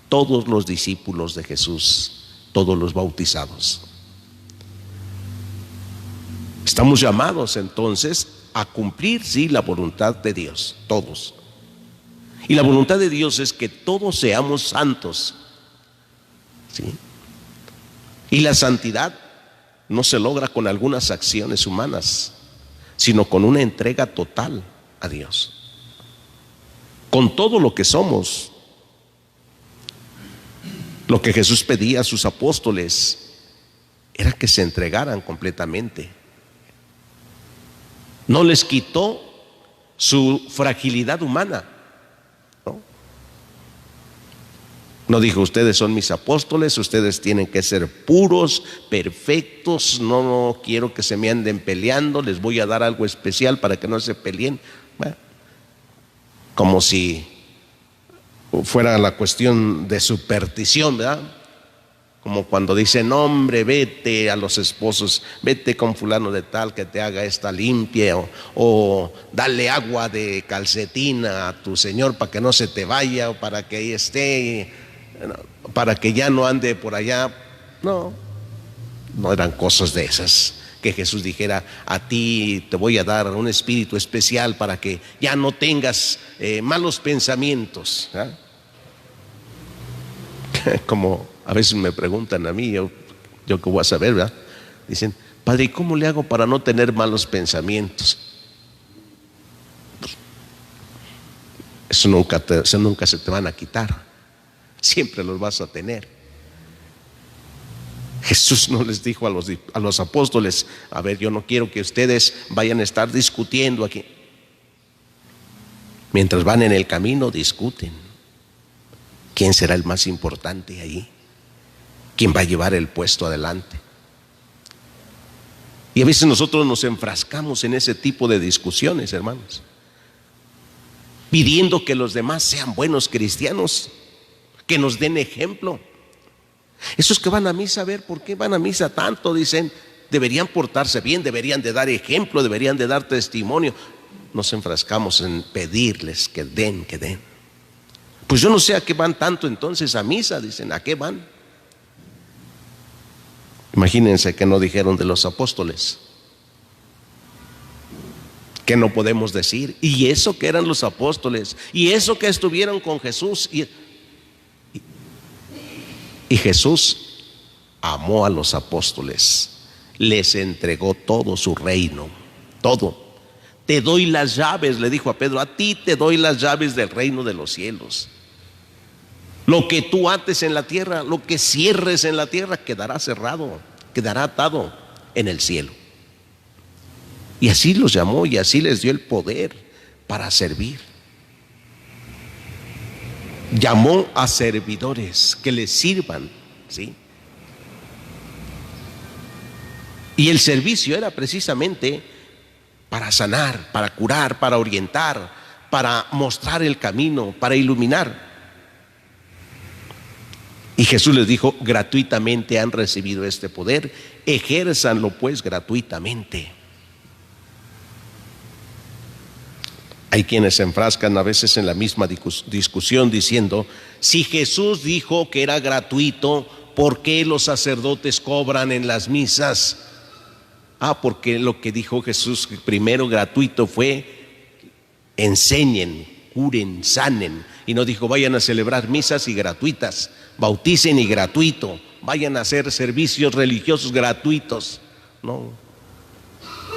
Todos los discípulos de Jesús todos los bautizados. Estamos llamados entonces a cumplir, sí, la voluntad de Dios, todos. Y la voluntad de Dios es que todos seamos santos, ¿sí? Y la santidad no se logra con algunas acciones humanas, sino con una entrega total a Dios. Con todo lo que somos. Lo que Jesús pedía a sus apóstoles era que se entregaran completamente. No les quitó su fragilidad humana, ¿no? No dijo: ustedes son mis apóstoles, ustedes tienen que ser puros, perfectos, no quiero que se me anden peleando, les voy a dar algo especial para que no se peleen. Bueno, como si fuera la cuestión de superstición, ¿verdad? Como cuando dicen: hombre, vete a los esposos, vete con fulano de tal que te haga esta limpia, o dale agua de calcetina a tu señor para que no se te vaya, o para que ahí esté, para que ya no ande por allá. No eran cosas de esas que Jesús dijera: a ti te voy a dar un espíritu especial para que ya no tengas malos pensamientos, ¿eh? Como a veces me preguntan a mí, yo que voy a saber, ¿verdad? Dicen: padre, ¿y cómo le hago para no tener malos pensamientos? Eso nunca se te van a quitar, siempre los vas a tener. Jesús no les dijo a los apóstoles: a ver, yo no quiero que ustedes vayan a estar discutiendo aquí. Mientras van en el camino, discuten. ¿Quién será el más importante ahí? ¿Quién va a llevar el puesto adelante? Y a veces nosotros nos enfrascamos en ese tipo de discusiones, hermanos, pidiendo que los demás sean buenos cristianos, que nos den ejemplo. Esos que van a misa, a ver, ¿por qué van a misa tanto? Dicen: deberían portarse bien, deberían de dar ejemplo, deberían de dar testimonio. Nos enfrascamos en pedirles que den. Pues yo no sé a qué van tanto entonces a misa, dicen, ¿a qué van? Imagínense que no dijeron de los apóstoles. ¿Qué no podemos decir? Y eso que eran los apóstoles, y eso que estuvieron con Jesús, y Jesús amó a los apóstoles, les entregó todo su reino, todo. Te doy las llaves, le dijo a Pedro, a ti te doy las llaves del reino de los cielos. Lo que tú ates en la tierra, lo que cierres en la tierra, quedará cerrado, quedará atado en el cielo. Y así los llamó y así les dio el poder para servir. Llamó a servidores que les sirvan, ¿sí? Y el servicio era precisamente para sanar, para curar, para orientar, para mostrar el camino, para iluminar. Y Jesús les dijo: gratuitamente han recibido este poder, ejérzanlo pues gratuitamente. Hay quienes se enfrascan a veces en la misma discusión diciendo: si Jesús dijo que era gratuito, ¿por qué los sacerdotes cobran en las misas? Porque lo que dijo Jesús primero gratuito fue: enseñen, curen, sanen. Y no dijo: vayan a celebrar misas y gratuitas, bauticen y gratuito, vayan a hacer servicios religiosos gratuitos. No,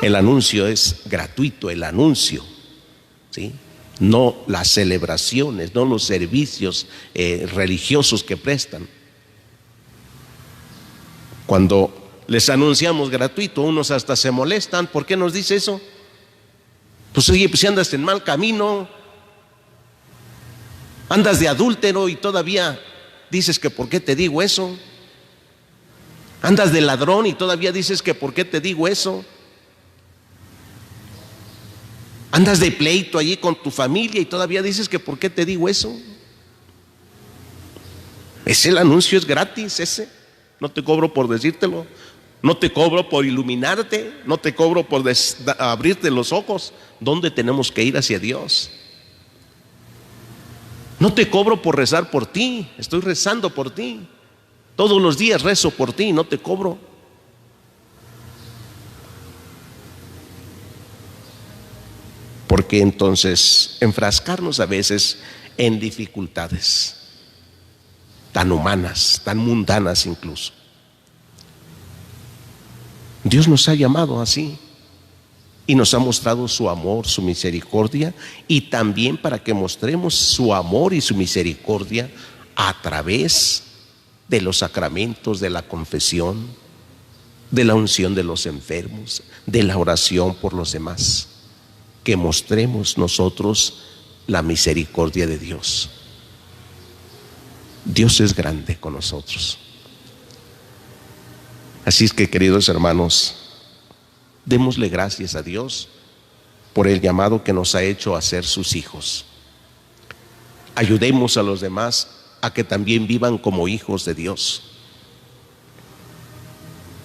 el anuncio es gratuito, el anuncio, ¿sí? No las celebraciones, no los servicios religiosos que prestan. Cuando les anunciamos gratuito, unos hasta se molestan. ¿Por qué nos dice eso? Pues oye, pues si andas en mal camino, andas de adúltero y todavía dices que ¿por qué te digo eso? Andas de ladrón y todavía dices que ¿por qué te digo eso? Andas de pleito allí con tu familia y todavía dices que ¿por qué te digo eso? El anuncio es gratis, ese. No te cobro por decírtelo, no te cobro por iluminarte, no te cobro por abrirte los ojos. ¿Dónde tenemos que ir hacia Dios? No te cobro por rezar por ti, estoy rezando por ti. Todos los días rezo por ti y no te cobro. Porque entonces enfrascarnos a veces en dificultades tan humanas, tan mundanas incluso. Dios nos ha llamado así y nos ha mostrado su amor, su misericordia, y también para que mostremos su amor y su misericordia a través de los sacramentos, de la confesión, de la unción de los enfermos, de la oración por los demás. Que mostremos nosotros la misericordia de Dios. Dios es grande con nosotros. Así es que, queridos hermanos, démosle gracias a Dios por el llamado que nos ha hecho a ser sus hijos. Ayudemos a los demás a que también vivan como hijos de Dios.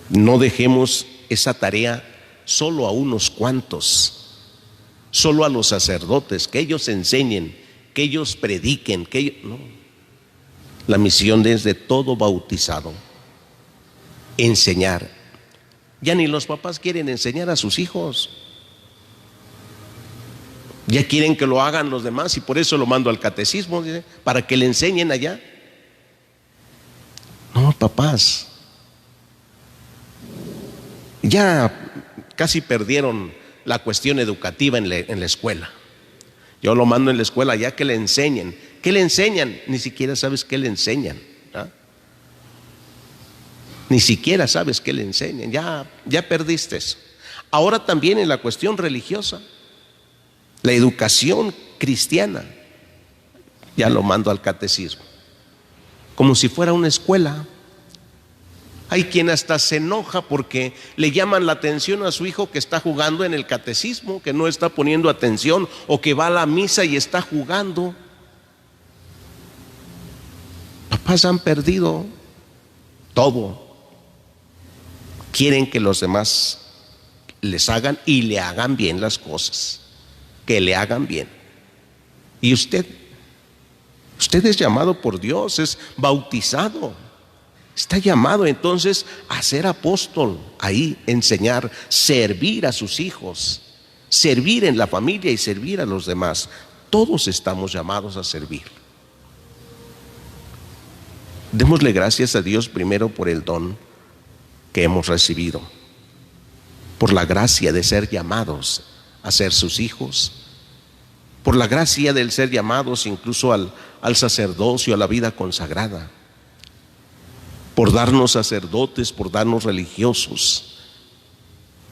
No dejemos esa tarea solo a unos cuantos, solo a los sacerdotes, que ellos enseñen, que ellos prediquen, no. La misión es de todo bautizado, enseñar. Ya ni los papás quieren enseñar a sus hijos, ya quieren que lo hagan los demás, y por eso lo mando al catecismo, dice, para que le enseñen allá. No, papás, ya casi perdieron la cuestión educativa en la escuela. Yo lo mando en la escuela ya que le enseñen. ¿Qué le enseñan? Ni siquiera sabes qué le enseñan, ¿ah? Ni siquiera sabes qué le enseñan. Ya perdiste eso. Ahora también en la cuestión religiosa, la educación cristiana, ya lo mando al catecismo, como si fuera una escuela. Hay quien hasta se enoja porque le llaman la atención a su hijo que está jugando en el catecismo, que no está poniendo atención, o que va a la misa y está jugando. Papás han perdido todo. Quieren que los demás les hagan y le hagan bien las cosas, que le hagan bien. Y usted es llamado por Dios, es bautizado. Está llamado entonces a ser apóstol, ahí enseñar, servir a sus hijos, servir en la familia y servir a los demás. Todos estamos llamados a servir. Démosle gracias a Dios primero por el don que hemos recibido, por la gracia de ser llamados a ser sus hijos, por la gracia del ser llamados incluso al sacerdocio, a la vida consagrada, por darnos sacerdotes, por darnos religiosos,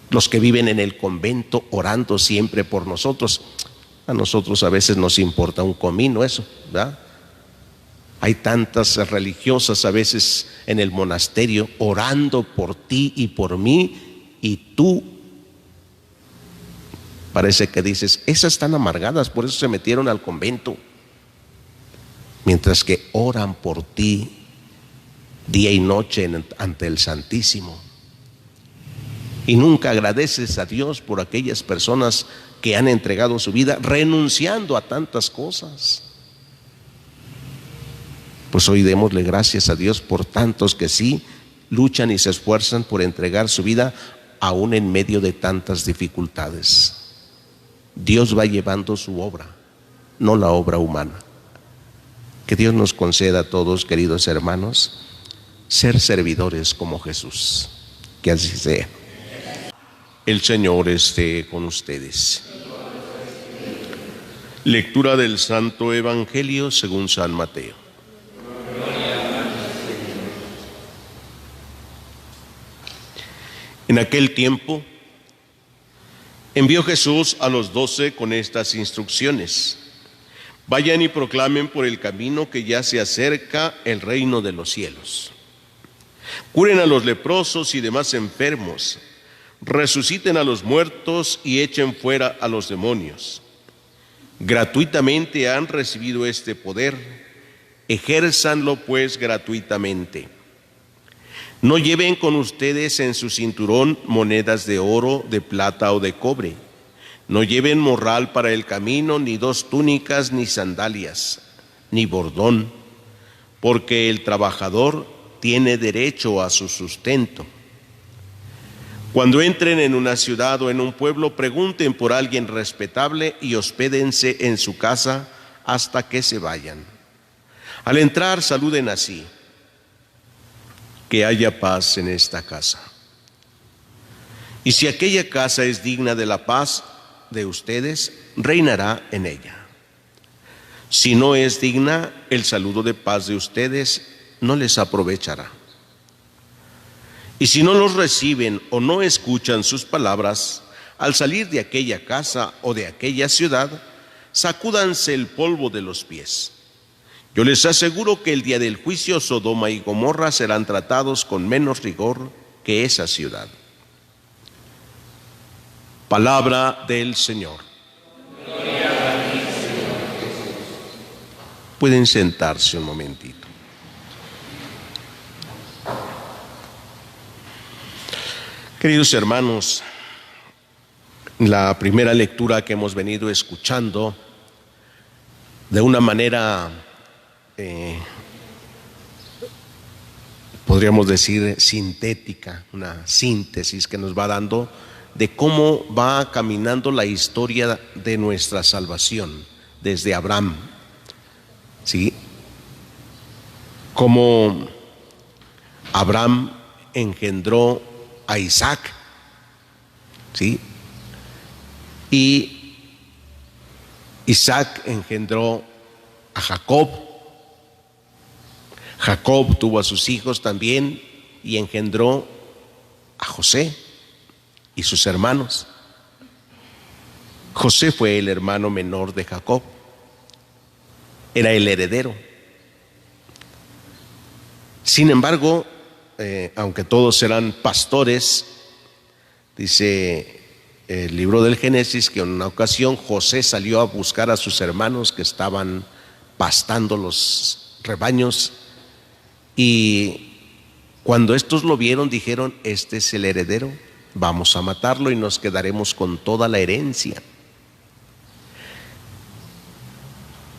los que viven en el convento orando siempre por nosotros. A nosotros a veces nos importa un comino eso, ¿verdad? Hay tantas religiosas a veces en el monasterio orando por ti y por mí, y tú parece que dices, esas están amargadas, por eso se metieron al convento, mientras que oran por ti día y noche ante el Santísimo. Y nunca agradeces a Dios por aquellas personas que han entregado su vida renunciando a tantas cosas. Pues hoy démosle gracias a Dios por tantos que sí luchan y se esfuerzan por entregar su vida aún en medio de tantas dificultades. Dios va llevando su obra, no la obra humana. Que Dios nos conceda a todos, queridos hermanos, ser servidores como Jesús. Que así sea. El Señor esté con ustedes. Lectura del Santo Evangelio según San Mateo. En aquel tiempo envió Jesús a los 12 con estas instrucciones: vayan y proclamen por el camino que ya se acerca el reino de los cielos. Curen a los leprosos y demás enfermos, resuciten a los muertos y echen fuera a los demonios. Gratuitamente han recibido este poder, ejérzanlo pues gratuitamente. No lleven con ustedes en su cinturón monedas de oro, de plata o de cobre. No lleven morral para el camino, ni 2 túnicas, ni sandalias, ni bordón, porque el trabajador tiene derecho a su sustento. Cuando entren en una ciudad o en un pueblo, pregunten por alguien respetable y hospédense en su casa hasta que se vayan. Al entrar, saluden así: que haya paz en esta casa. Y si aquella casa es digna de la paz de ustedes, reinará en ella. Si no es digna, el saludo de paz de ustedes no les aprovechará. Y si no los reciben o no escuchan sus palabras, al salir de aquella casa o de aquella ciudad, sacúdanse el polvo de los pies. Yo les aseguro que el día del juicio Sodoma y Gomorra serán tratados con menos rigor que esa ciudad. Palabra del Señor. Gloria a ti, Señor Jesús. Pueden sentarse un momentito. Queridos hermanos, la primera lectura que hemos venido escuchando de una manera, podríamos decir, sintética, una síntesis que nos va dando de cómo va caminando la historia de nuestra salvación desde Abraham, ¿sí? Cómo Abraham engendró a Isaac, ¿sí? Y Isaac engendró a Jacob. Jacob tuvo a sus hijos también y engendró a José y sus hermanos. José fue el hermano menor de Jacob, era el heredero. Sin embargo, aunque todos eran pastores, dice el libro del Génesis que en una ocasión José salió a buscar a sus hermanos que estaban pastando los rebaños, y cuando estos lo vieron dijeron: este es el heredero, vamos a matarlo y nos quedaremos con toda la herencia.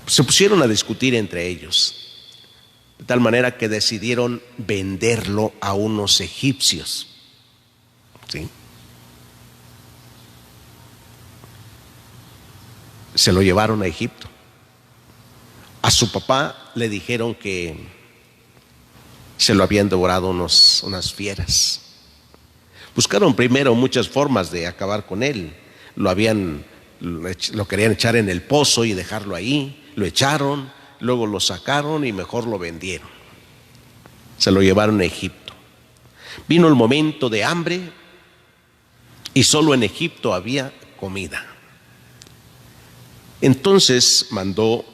Se pusieron a discutir entre ellos, de tal manera que decidieron venderlo a unos egipcios, ¿sí? Se lo llevaron a Egipto. A su papá le dijeron que se lo habían devorado unas fieras. Buscaron primero muchas formas de acabar con él. Lo querían echar en el pozo y dejarlo ahí. Lo echaron, luego lo sacaron y mejor lo vendieron. Se lo llevaron a Egipto. Vino el momento de hambre y solo en Egipto había comida. Entonces mandó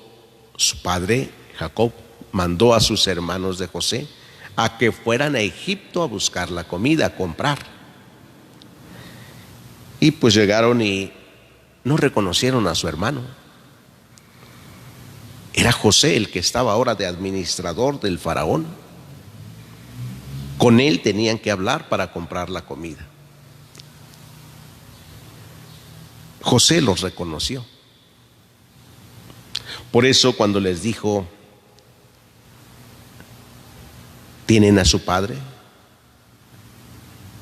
su padre, Jacob, mandó a sus hermanos de José a que fueran a Egipto a buscar la comida, a comprar. Y pues llegaron y no reconocieron a su hermano. Era José el que estaba ahora de administrador del faraón. Con él tenían que hablar para comprar la comida. José los reconoció. Por eso cuando les dijo: ¿tienen a su padre?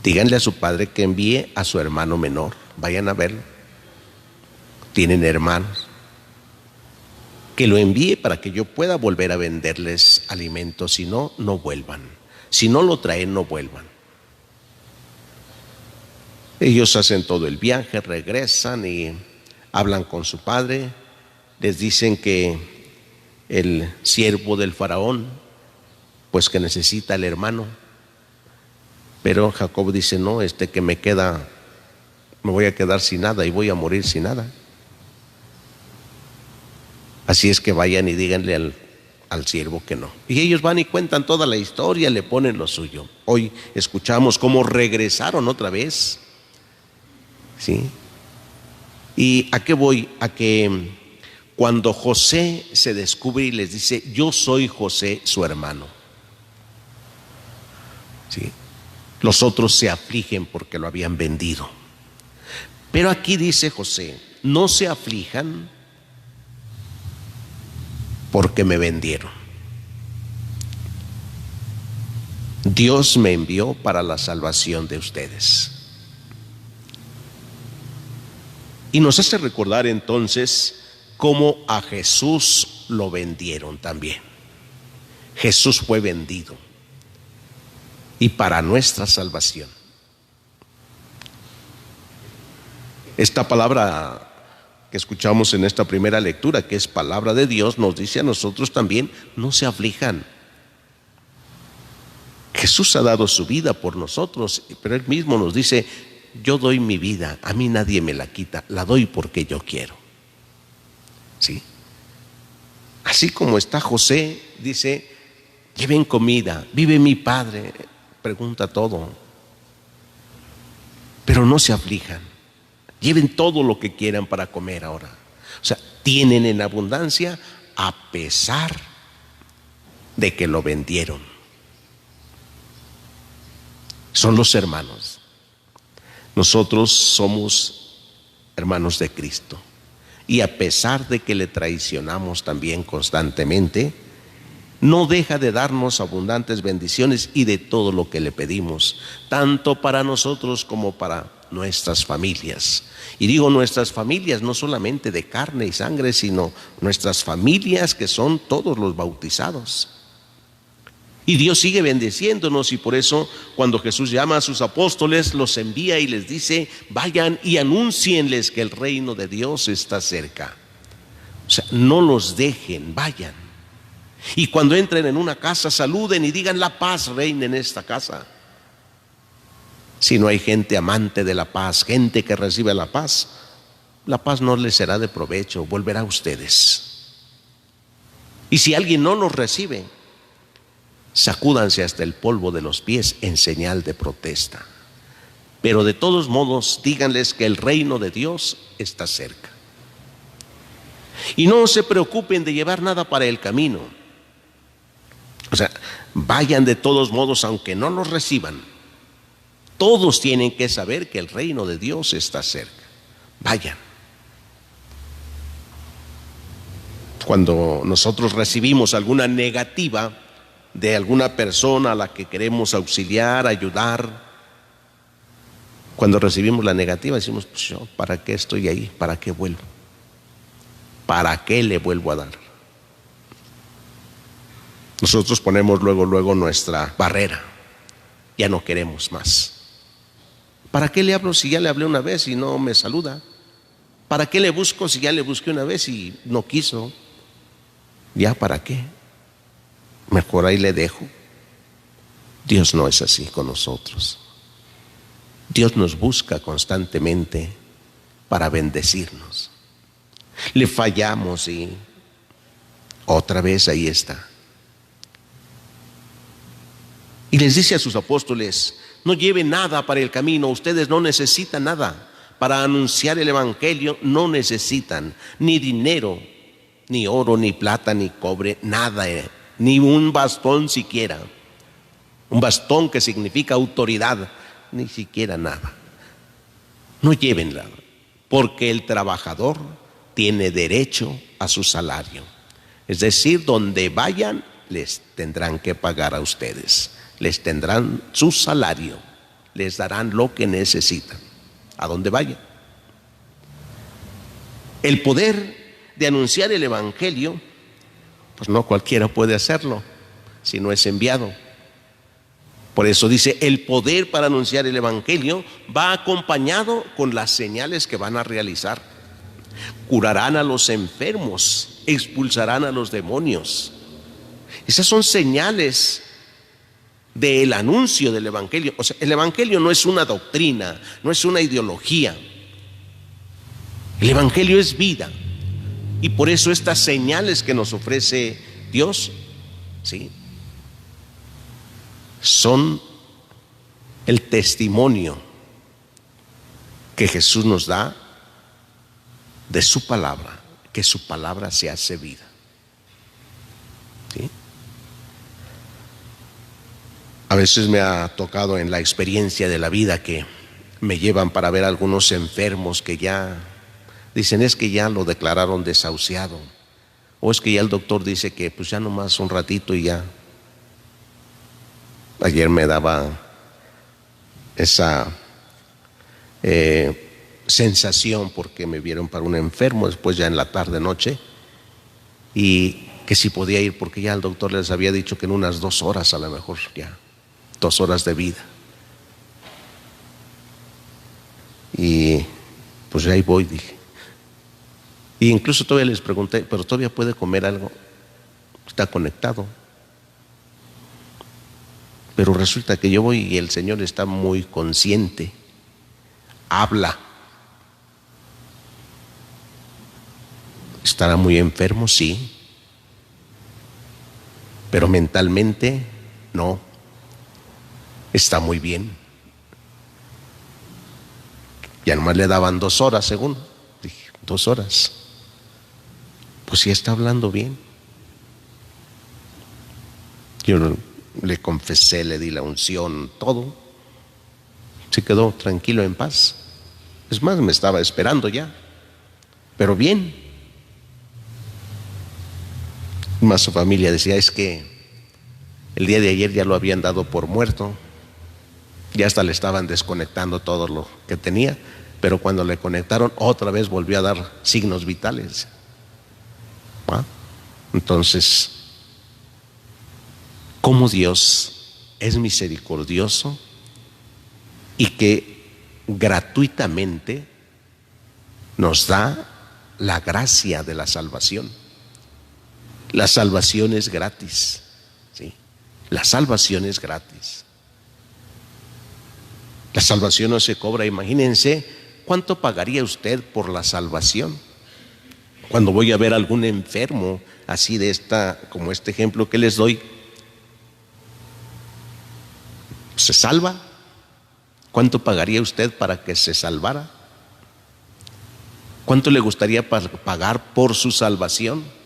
Díganle a su padre que envíe a su hermano menor. Vayan a verlo. Tienen hermanos. Que lo envíe para que yo pueda volver a venderles alimentos. Si no, no vuelvan. Si no lo traen, no vuelvan. Ellos hacen todo el viaje, regresan y hablan con su padre. Les dicen que el siervo del faraón, pues que necesita al hermano. Pero Jacob dice: no, que me voy a quedar sin nada y voy a morir sin nada. Así es que vayan y díganle al siervo que no. Y ellos van y cuentan toda la historia, le ponen lo suyo. Hoy escuchamos cómo regresaron otra vez, ¿sí? ¿Y a qué voy? A que cuando José se descubre y les dice: yo soy José, su hermano, ¿sí? Los otros se afligen porque lo habían vendido. Pero aquí dice José: no se aflijan porque me vendieron. Dios me envió para la salvación de ustedes. Y nos hace recordar entonces cómo a Jesús lo vendieron también. Jesús fue vendido, y para nuestra salvación. Esta palabra que escuchamos en esta primera lectura, que es palabra de Dios, nos dice a nosotros también: no se aflijan. Jesús ha dado su vida por nosotros, pero Él mismo nos dice: yo doy mi vida, a mí nadie me la quita, la doy porque yo quiero. ¿Sí? Así como está José, dice: lleven comida, vive mi padre, pregunta todo. Pero no se aflijan, lleven todo lo que quieran para comer ahora. O sea, tienen en abundancia a pesar de que lo vendieron. Son los hermanos. Nosotros somos hermanos de Cristo, y a pesar de que le traicionamos también constantemente, no deja de darnos abundantes bendiciones y de todo lo que le pedimos, tanto para nosotros como para nuestras familias. Y digo nuestras familias, no solamente de carne y sangre, sino nuestras familias, que son todos los bautizados. Y Dios sigue bendiciéndonos, y por eso cuando Jesús llama a sus apóstoles, los envía y les dice: vayan y anúncienles que el reino de Dios está cerca. O sea, no los dejen, vayan. Y cuando entren en una casa, saluden y digan: la paz reine en esta casa. Si no hay gente amante de la paz, gente que recibe la paz no les será de provecho, volverá a ustedes. Y si alguien no los recibe, sacúdanse hasta el polvo de los pies en señal de protesta. Pero de todos modos, díganles que el reino de Dios está cerca. Y no se preocupen de llevar nada para el camino. O sea, vayan de todos modos, aunque no los reciban. Todos tienen que saber que el reino de Dios está cerca. Vayan. Cuando nosotros recibimos alguna negativa de alguna persona a la que queremos auxiliar, ayudar, cuando recibimos la negativa decimos: pues yo, ¿para qué estoy ahí? ¿Para qué vuelvo? ¿Para qué le vuelvo a dar? Nosotros ponemos luego nuestra barrera. Ya no queremos más. ¿Para qué le hablo si ya le hablé una vez y no me saluda? ¿Para qué le busco si ya le busqué una vez y no quiso? ¿Ya para qué? Mejor ahí le dejo. Dios no es así con nosotros. Dios nos busca constantemente para bendecirnos. Le fallamos y otra vez ahí está. Y les dice a sus apóstoles: no lleven nada para el camino, ustedes no necesitan nada. Para anunciar el evangelio no necesitan ni dinero, ni oro, ni plata, ni cobre, nada, ni un bastón siquiera. Un bastón que significa autoridad, ni siquiera nada. No lleven nada, porque el trabajador tiene derecho a su salario. Es decir, donde vayan les tendrán que pagar a ustedes. Les tendrán su salario, les darán lo que necesitan, a donde vayan. El poder de anunciar el evangelio, pues no cualquiera puede hacerlo si no es enviado. Por eso dice: el poder para anunciar el evangelio va acompañado con las señales que van a realizar. Curarán a los enfermos, expulsarán a los demonios. Esas son señales del anuncio del evangelio. O sea, el evangelio no es una doctrina, no es una ideología. El evangelio es vida. Y por eso estas señales que nos ofrece Dios, ¿sí?, son el testimonio que Jesús nos da de su palabra, que su palabra se hace vida. ¿Sí? A veces me ha tocado en la experiencia de la vida que me llevan para ver a algunos enfermos que ya dicen: es que ya lo declararon desahuciado, o es que ya el doctor dice que pues ya nomás un ratito y ya. Ayer me daba esa sensación porque me vieron para un enfermo después ya en la tarde noche, y que si podía ir porque ya el doctor les había dicho que en unas 2 horas, a lo mejor ya 2 horas de vida. Y pues ahí voy, dije. Y incluso todavía les pregunté, pero todavía puede comer algo, está conectado. Pero resulta que yo voy y el Señor está muy consciente, habla. ¿Estará muy enfermo? Sí. Pero mentalmente no. Está muy bien. Ya nomás le daban 2 horas, según. Dije, 2 horas. Pues sí está hablando bien. Yo le confesé, le di la unción, todo. Se quedó tranquilo, en paz. Es más, me estaba esperando ya. Pero bien. Más su familia decía, es que el día de ayer ya lo habían dado por muerto. Ya hasta le estaban desconectando todo lo que tenía, pero cuando le conectaron otra vez volvió a dar signos vitales. ¿Ah? Entonces, ¿cómo Dios es misericordioso y que gratuitamente nos da la gracia de la salvación? La salvación es gratis, ¿sí? La salvación es gratis. La salvación no se cobra. Imagínense cuánto pagaría usted por la salvación. Cuando voy a ver a algún enfermo así de como este ejemplo que les doy, ¿se salva? ¿Cuánto pagaría usted para que se salvara? ¿Cuánto le gustaría pagar por su salvación?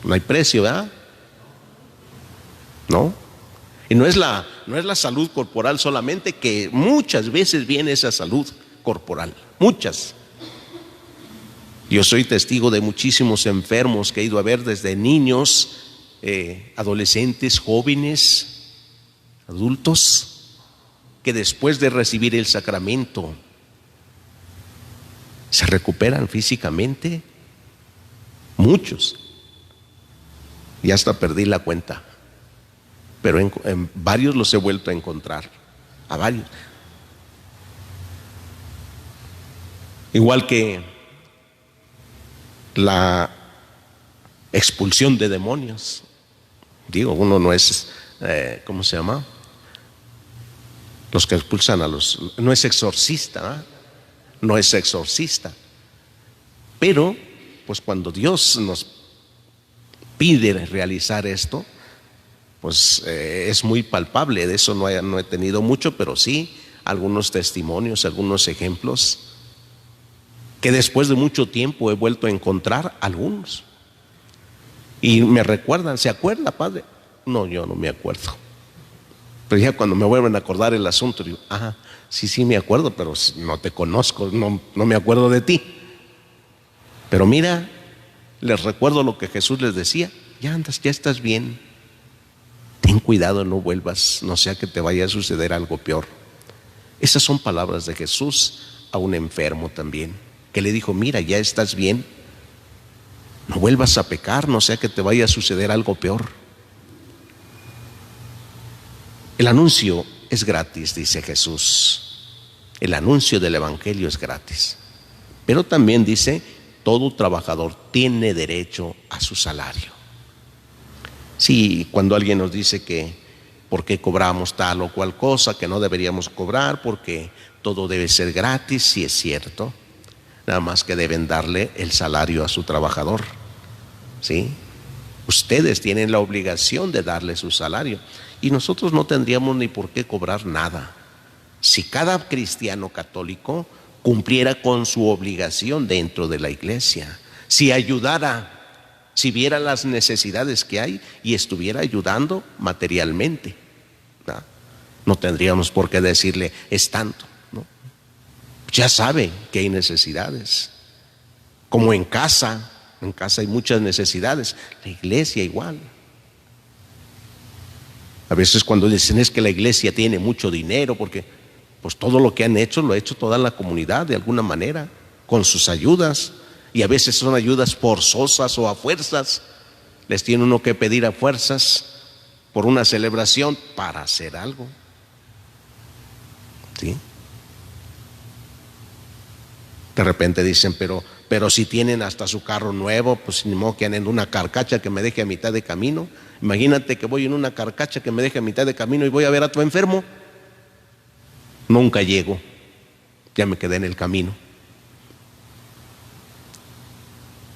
No hay precio, ¿verdad? ¿No? Y no es la salud corporal solamente, que muchas veces viene esa salud corporal, muchas. Yo soy testigo de muchísimos enfermos que he ido a ver, desde niños, adolescentes, jóvenes, adultos, que después de recibir el sacramento se recuperan físicamente, muchos. Y hasta perdí la cuenta, pero en varios los he vuelto a encontrar, a varios. Igual que la expulsión de demonios. Digo, uno no es, ¿cómo se llama? Los que expulsan no es exorcista, ¿eh? No es exorcista. Pero, pues cuando Dios nos pide realizar esto, pues es muy palpable. De eso no he tenido mucho, pero sí algunos testimonios, algunos ejemplos que después de mucho tiempo he vuelto a encontrar algunos. Y me recuerdan, ¿se acuerda, padre? No, yo no me acuerdo. Pero ya cuando me vuelven a acordar el asunto, digo, ajá, sí me acuerdo, pero no te conozco, no me acuerdo de ti. Pero mira, les recuerdo lo que Jesús les decía: ya estás bien. Ten cuidado, no vuelvas, no sea que te vaya a suceder algo peor. Esas son palabras de Jesús a un enfermo también, que le dijo: mira, ya estás bien, no vuelvas a pecar, no sea que te vaya a suceder algo peor. El anuncio es gratis, dice Jesús. El anuncio del Evangelio es gratis. Pero también dice: todo trabajador tiene derecho a su salario. Sí, cuando alguien nos dice que por qué cobramos tal o cual cosa, que no deberíamos cobrar porque todo debe ser gratis, sí es cierto. Nada más que deben darle el salario a su trabajador, ¿sí? Ustedes tienen la obligación de darle su salario, y nosotros no tendríamos ni por qué cobrar nada si cada cristiano católico cumpliera con su obligación dentro de la iglesia, si ayudara, si viera las necesidades que hay y estuviera ayudando materialmente, ¿no? No tendríamos por qué decirle es tanto, ¿no? Ya sabe que hay necesidades, como en casa hay muchas necesidades, la iglesia igual. A veces cuando dicen es que la iglesia tiene mucho dinero, porque pues todo lo que han hecho lo ha hecho toda la comunidad de alguna manera, con sus ayudas, y a veces son ayudas forzosas o a fuerzas. Les tiene uno que pedir a fuerzas por una celebración para hacer algo. ¿Sí? De repente dicen, pero si tienen hasta su carro nuevo, pues ni modo que anden en una carcacha que me deje a mitad de camino. Imagínate que voy en una carcacha que me deje a mitad de camino y voy a ver a tu enfermo. Nunca llego, ya me quedé en el camino.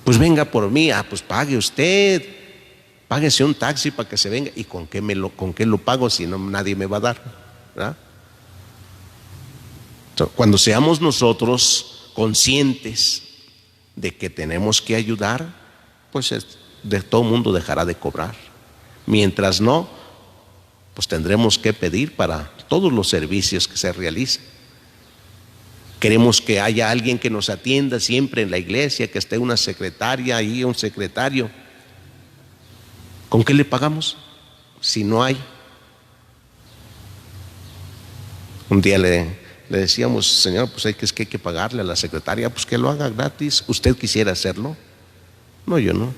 Pues venga por mí, pues pague usted, páguese un taxi para que se venga. ¿Y con qué lo pago si no nadie me va a dar? ¿Verdad? Entonces, cuando seamos nosotros conscientes de que tenemos que ayudar, pues de todo mundo dejará de cobrar. Mientras no, pues tendremos que pedir para todos los servicios que se realicen. Queremos que haya alguien que nos atienda siempre en la iglesia, que esté una secretaria ahí, un secretario. ¿Con qué le pagamos si no hay? Un día le decíamos, señor, pues es que hay que pagarle a la secretaria, pues que lo haga gratis. ¿Usted quisiera hacerlo? No, yo no.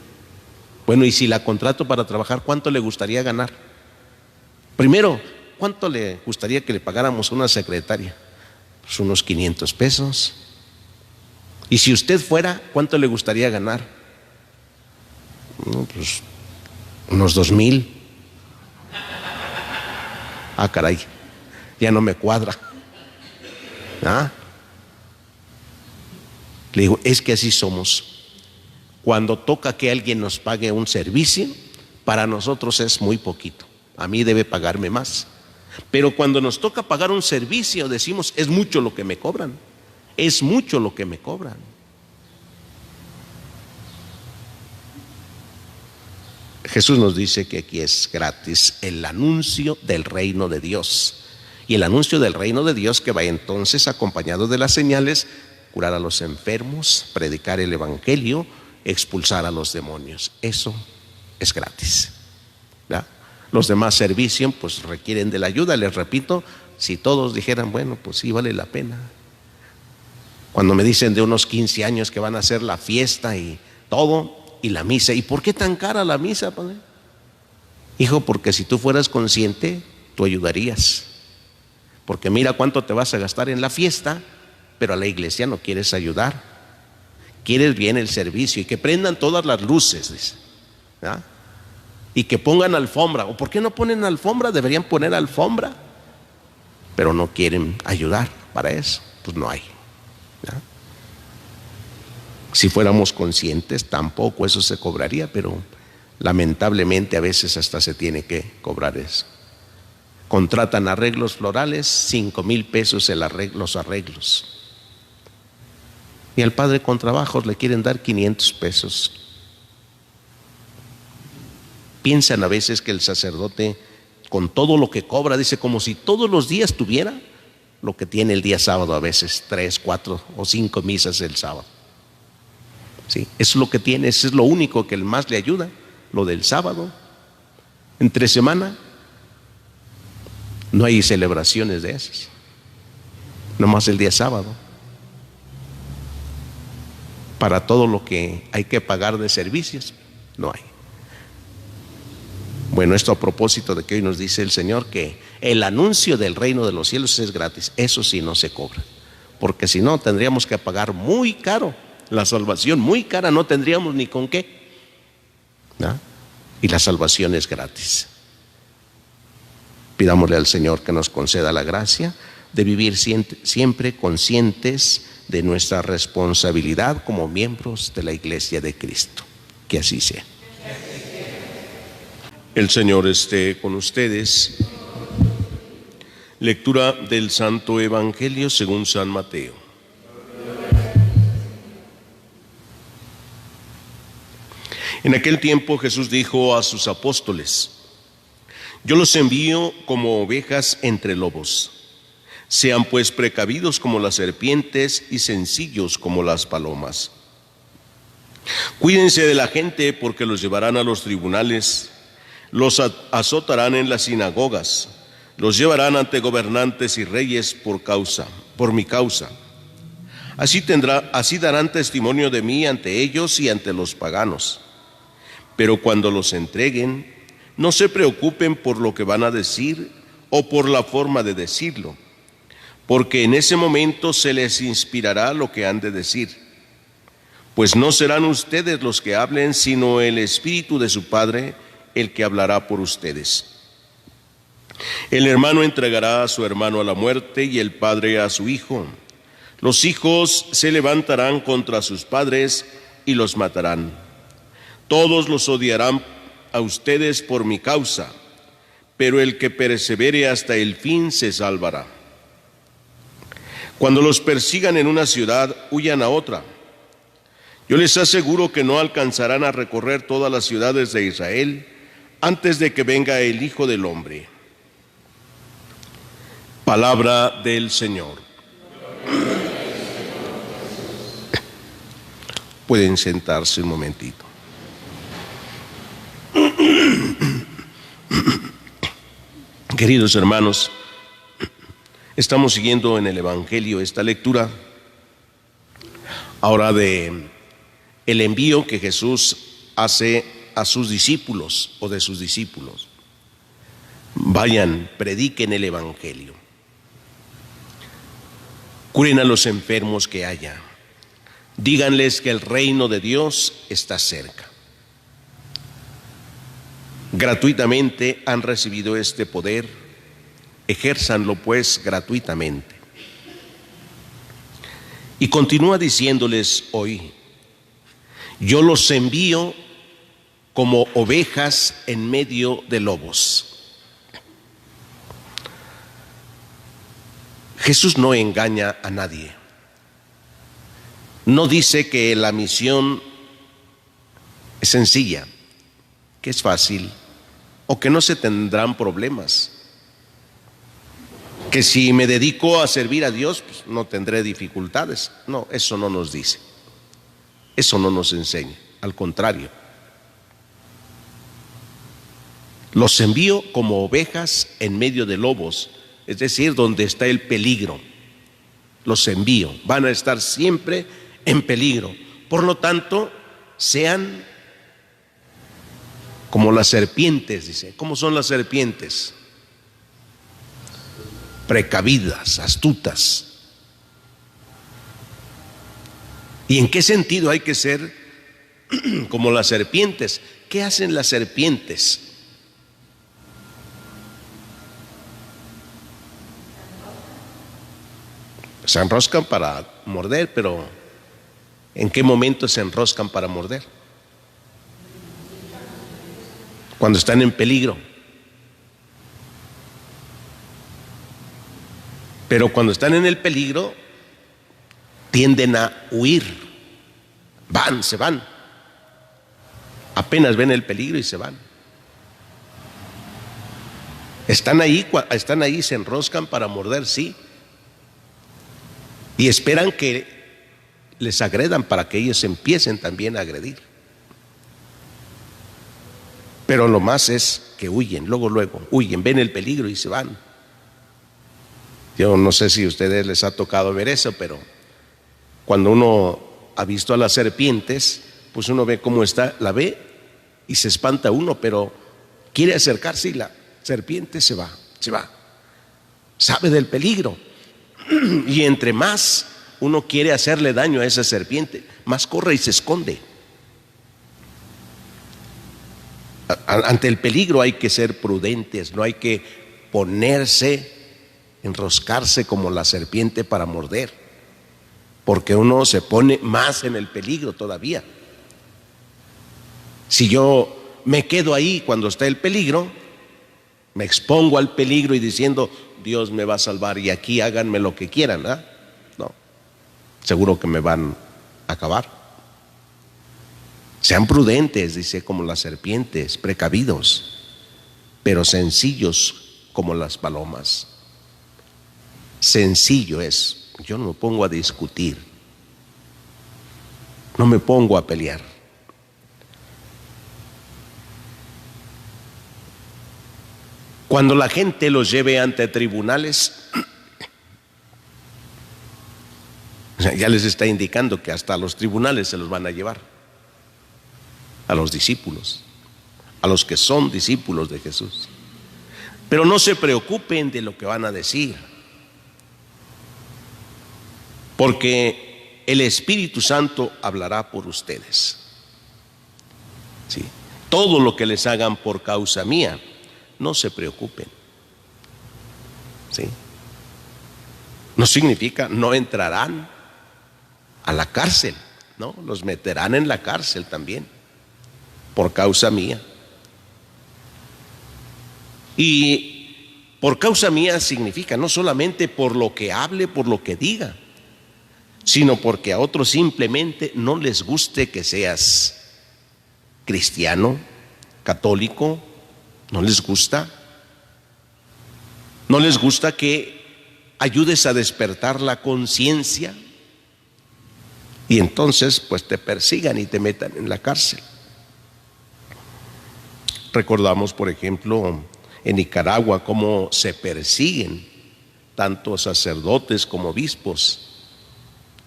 Bueno, y si la contrato para trabajar, ¿cuánto le gustaría ganar? Primero, ¿cuánto le gustaría que le pagáramos a una secretaria? Pues unos 500 pesos. Y si usted fuera, ¿cuánto le gustaría ganar? No, pues unos 2,000. Ah, caray, ya no me cuadra. Le digo, es que así somos. Cuando toca que alguien nos pague un servicio, para nosotros es muy poquito. A mí debe pagarme más. Pero cuando nos toca pagar un servicio, decimos, es mucho lo que me cobran. Es mucho lo que me cobran. Jesús nos dice que aquí es gratis el anuncio del reino de Dios. Y el anuncio del reino de Dios que va entonces acompañado de las señales: curar a los enfermos, predicar el evangelio, expulsar a los demonios. Eso es gratis, ¿verdad? Los demás servicios pues requieren de la ayuda. Les repito, si todos dijeran, bueno, pues sí vale la pena. Cuando me dicen de unos 15 años que van a hacer la fiesta y todo, y la misa, ¿y por qué tan cara la misa, padre? Hijo, porque si tú fueras consciente, tú ayudarías. Porque mira cuánto te vas a gastar en la fiesta, pero a la iglesia no quieres ayudar. Quieres bien el servicio y que prendan todas las luces, dice, ¿verdad? Y que pongan alfombra. ¿O por qué no ponen alfombra? Deberían poner alfombra. Pero no quieren ayudar para eso. Pues no hay, ¿verdad? Si fuéramos conscientes, tampoco eso se cobraría, pero lamentablemente a veces hasta se tiene que cobrar eso. Contratan arreglos florales, 5,000 pesos los arreglos. Y al padre con trabajos le quieren dar 500 pesos. Piensan a veces que el sacerdote, con todo lo que cobra, dice, como si todos los días tuviera lo que tiene el día sábado, a veces 3, 4 o 5 misas el sábado. Sí, eso es lo que tiene, eso es lo único que más le ayuda, lo del sábado. Entre semana no hay celebraciones de esas, nomás el día sábado. Para todo lo que hay que pagar de servicios, no hay. Bueno, esto a propósito de que hoy nos dice el Señor que el anuncio del reino de los cielos es gratis. Eso sí no se cobra, porque si no tendríamos que pagar muy caro la salvación, muy cara, no tendríamos ni con qué, ¿no? Y la salvación es gratis. Pidámosle al Señor que nos conceda la gracia de vivir siempre conscientes de nuestra responsabilidad como miembros de la Iglesia de Cristo. Que así sea. El Señor esté con ustedes. Lectura del Santo Evangelio según San Mateo. En aquel tiempo Jesús dijo a sus apóstoles: yo los envío como ovejas entre lobos. Sean pues precavidos como las serpientes y sencillos como las palomas. Cuídense de la gente porque los llevarán a los tribunales. Los azotarán en las sinagogas, los llevarán ante gobernantes y reyes por mi causa. Así darán testimonio de mí ante ellos y ante los paganos. Pero cuando los entreguen, no se preocupen por lo que van a decir o por la forma de decirlo, porque en ese momento se les inspirará lo que han de decir. Pues no serán ustedes los que hablen, sino el Espíritu de su Padre el que hablará por ustedes. El hermano entregará a su hermano a la muerte y el padre a su hijo. Los hijos se levantarán contra sus padres y los matarán. Todos los odiarán a ustedes por mi causa, pero el que persevere hasta el fin se salvará. Cuando los persigan en una ciudad, huyan a otra. Yo les aseguro que no alcanzarán a recorrer todas las ciudades de Israel antes de que venga el Hijo del Hombre. Palabra del Señor. Pueden sentarse un momentito. Queridos hermanos, estamos siguiendo en el Evangelio esta lectura ahora de el envío que Jesús hace a sus discípulos o de sus discípulos. Vayan, prediquen el Evangelio. Curen a los enfermos que haya. Díganles que el reino de Dios está cerca. Gratuitamente han recibido este poder, ejérzanlo pues gratuitamente. Y continúa diciéndoles hoy: yo los envío como ovejas en medio de lobos. Jesús no engaña a nadie. No dice que la misión es sencilla, que es fácil o que no se tendrán problemas. Que si me dedico a servir a Dios, pues no tendré dificultades. No, eso no nos dice. Eso no nos enseña. Al contrario. Los envío como ovejas en medio de lobos, es decir, donde está el peligro. Los envío. Van a estar siempre en peligro. Por lo tanto, sean como las serpientes, dice. ¿Cómo son las serpientes? Precavidas, astutas. ¿Y en qué sentido hay que ser como las serpientes? ¿Qué hacen las serpientes? Se enroscan para morder, pero ¿en qué momento se enroscan para morder? Cuando están en peligro. Pero cuando están en el peligro, tienden a huir. Se van. Apenas ven el peligro y se van. Están ahí, se enroscan para morder, sí. Y esperan que les agredan para que ellos empiecen también a agredir. Pero lo más es que huyen, luego huyen, ven el peligro y se van. Yo no sé si a ustedes les ha tocado ver eso, pero cuando uno ha visto a las serpientes, pues uno ve cómo está, la ve y se espanta uno, pero quiere acercarse y la serpiente se va. Sabe del peligro. Y entre más uno quiere hacerle daño a esa serpiente, más corre y se esconde. Ante el peligro hay que ser prudentes, no hay que enroscarse como la serpiente para morder, porque uno se pone más en el peligro todavía. Si yo me quedo ahí cuando está el peligro, me expongo al peligro y diciendo Dios me va a salvar y aquí háganme lo que quieran, ¿eh? No, seguro que me van a acabar. Sean prudentes, dice, como las serpientes, precavidos, pero sencillos como las palomas. Sencillo es, yo no me pongo a discutir, no me pongo a pelear. Cuando la gente los lleve ante tribunales, ya les está indicando que hasta a los tribunales se los van a llevar, a los discípulos, a los que son discípulos de Jesús. Pero no se preocupen de lo que van a decir, porque el Espíritu Santo hablará por ustedes. Sí. Todo lo que les hagan por causa mía, no se preocupen. ¿Sí? No significa no entrarán a la cárcel, no, los meterán en la cárcel también, por causa mía. Y por causa mía significa no solamente por lo que hable, por lo que diga, sino porque a otros simplemente no les guste que seas cristiano, católico, no les gusta. No les gusta que ayudes a despertar la conciencia y entonces pues te persigan y te metan en la cárcel. Recordamos, por ejemplo, en Nicaragua cómo se persiguen tanto sacerdotes como obispos.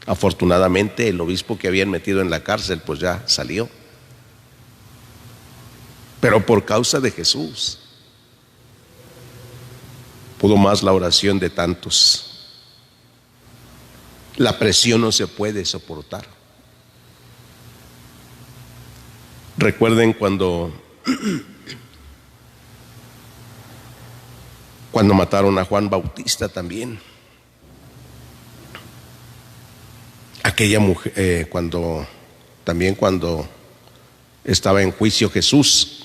Afortunadamente el obispo que habían metido en la cárcel pues ya salió, pero por causa de Jesús pudo más la oración de tantos. La presión no se puede soportar. Recuerden cuando mataron a Juan Bautista también. Aquella mujer, cuando estaba en juicio Jesús,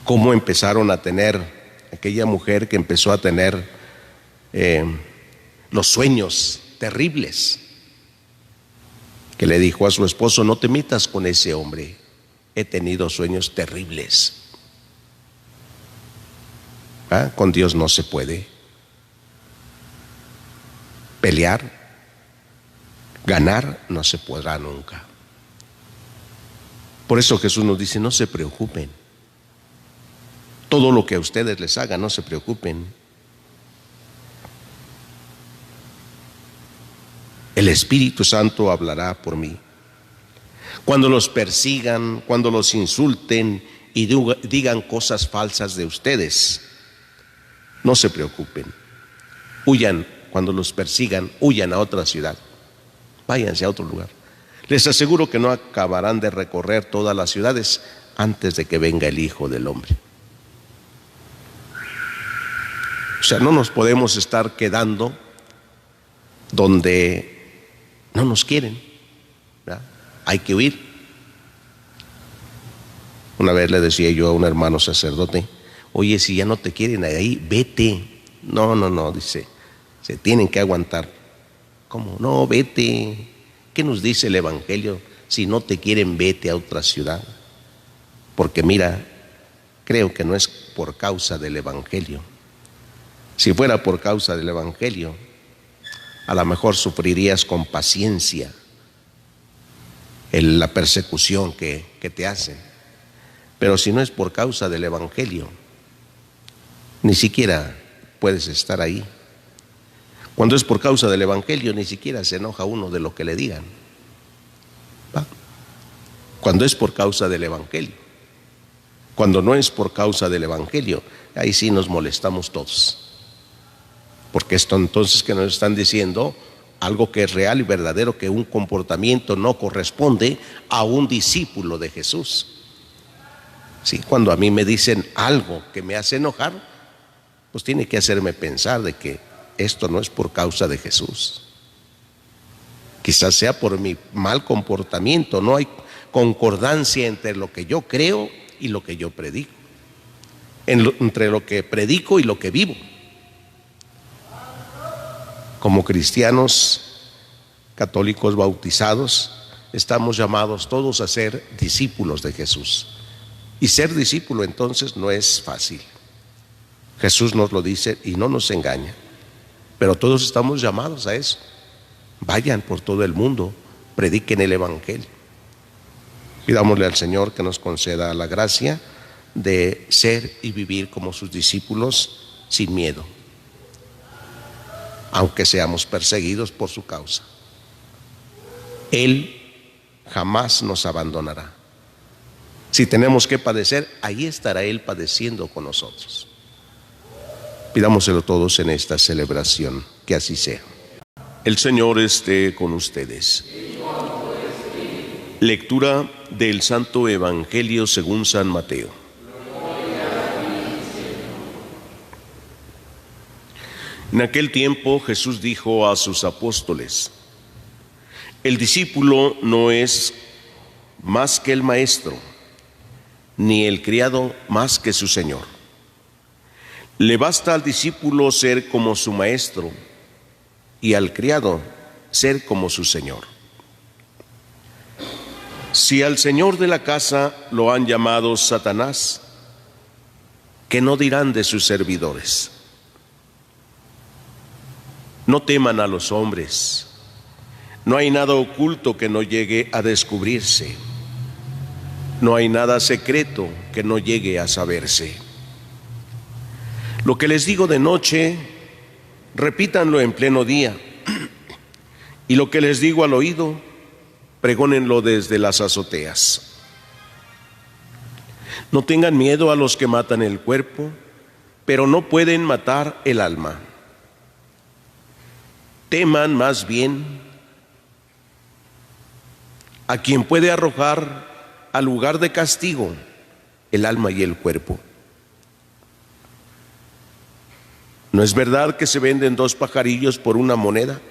cómo empezaron a tener, aquella mujer que empezó a tener los sueños terribles, que le dijo a su esposo: no te metas con ese hombre, he tenido sueños terribles. Con Dios no se puede pelear, ganar no se podrá nunca. Por eso Jesús nos dice: no se preocupen. Todo lo que a ustedes les hagan, no se preocupen. El Espíritu Santo hablará por mí. Cuando los persigan, cuando los insulten y digan cosas falsas de ustedes, no se preocupen. Huyan, cuando los persigan, huyan a otra ciudad. Váyanse a otro lugar. Les aseguro que no acabarán de recorrer todas las ciudades antes de que venga el Hijo del Hombre. O sea, no nos podemos estar quedando donde no nos quieren, ¿verdad? Hay que huir. Una vez le decía yo a un hermano sacerdote: oye, si ya no te quieren ahí, vete. No, dice, se tienen que aguantar. ¿Cómo? No, vete. ¿Qué nos dice el Evangelio? Si no te quieren, vete a otra ciudad. Porque mira, creo que no es por causa del Evangelio. Si fuera por causa del Evangelio, a lo mejor sufrirías con paciencia la persecución que te hacen. Pero si no es por causa del Evangelio, ni siquiera puedes estar ahí. Cuando es por causa del Evangelio, ni siquiera se enoja uno de lo que le digan. Cuando es por causa del Evangelio. Cuando no es por causa del Evangelio, ahí sí nos molestamos todos. Porque esto entonces que nos están diciendo algo que es real y verdadero, que un comportamiento no corresponde a un discípulo de Jesús. Sí, cuando a mí me dicen algo que me hace enojar, pues tiene que hacerme pensar de que esto no es por causa de Jesús. Quizás sea por mi mal comportamiento. No hay concordancia entre lo que yo creo y lo que yo predico, entre lo que predico y lo que vivo. Como cristianos católicos bautizados, estamos llamados todos a ser discípulos de Jesús. Y ser discípulo entonces no es fácil. Jesús nos lo dice y no nos engaña. Pero todos estamos llamados a eso. Vayan por todo el mundo, prediquen el Evangelio. Pidámosle al Señor que nos conceda la gracia de ser y vivir como sus discípulos sin miedo, aunque seamos perseguidos por su causa. Él jamás nos abandonará. Si tenemos que padecer, ahí estará Él padeciendo con nosotros. Pidámoselo todos en esta celebración, que así sea. El Señor esté con ustedes. Lectura del Santo Evangelio según San Mateo. En aquel tiempo Jesús dijo a sus apóstoles: el discípulo no es más que el maestro, ni el criado más que su señor. Le basta al discípulo ser como su maestro y al criado ser como su señor. Si al señor de la casa lo han llamado Satanás, ¿qué no dirán de sus servidores? No teman a los hombres. No hay nada oculto que no llegue a descubrirse. No hay nada secreto que no llegue a saberse. Lo que les digo de noche, repítanlo en pleno día. Y lo que les digo al oído, pregónenlo desde las azoteas. No tengan miedo a los que matan el cuerpo, pero no pueden matar el alma. Teman más bien a quien puede arrojar al lugar de castigo el alma y el cuerpo. ¿No es verdad que se venden 2 pajarillos por 1 moneda?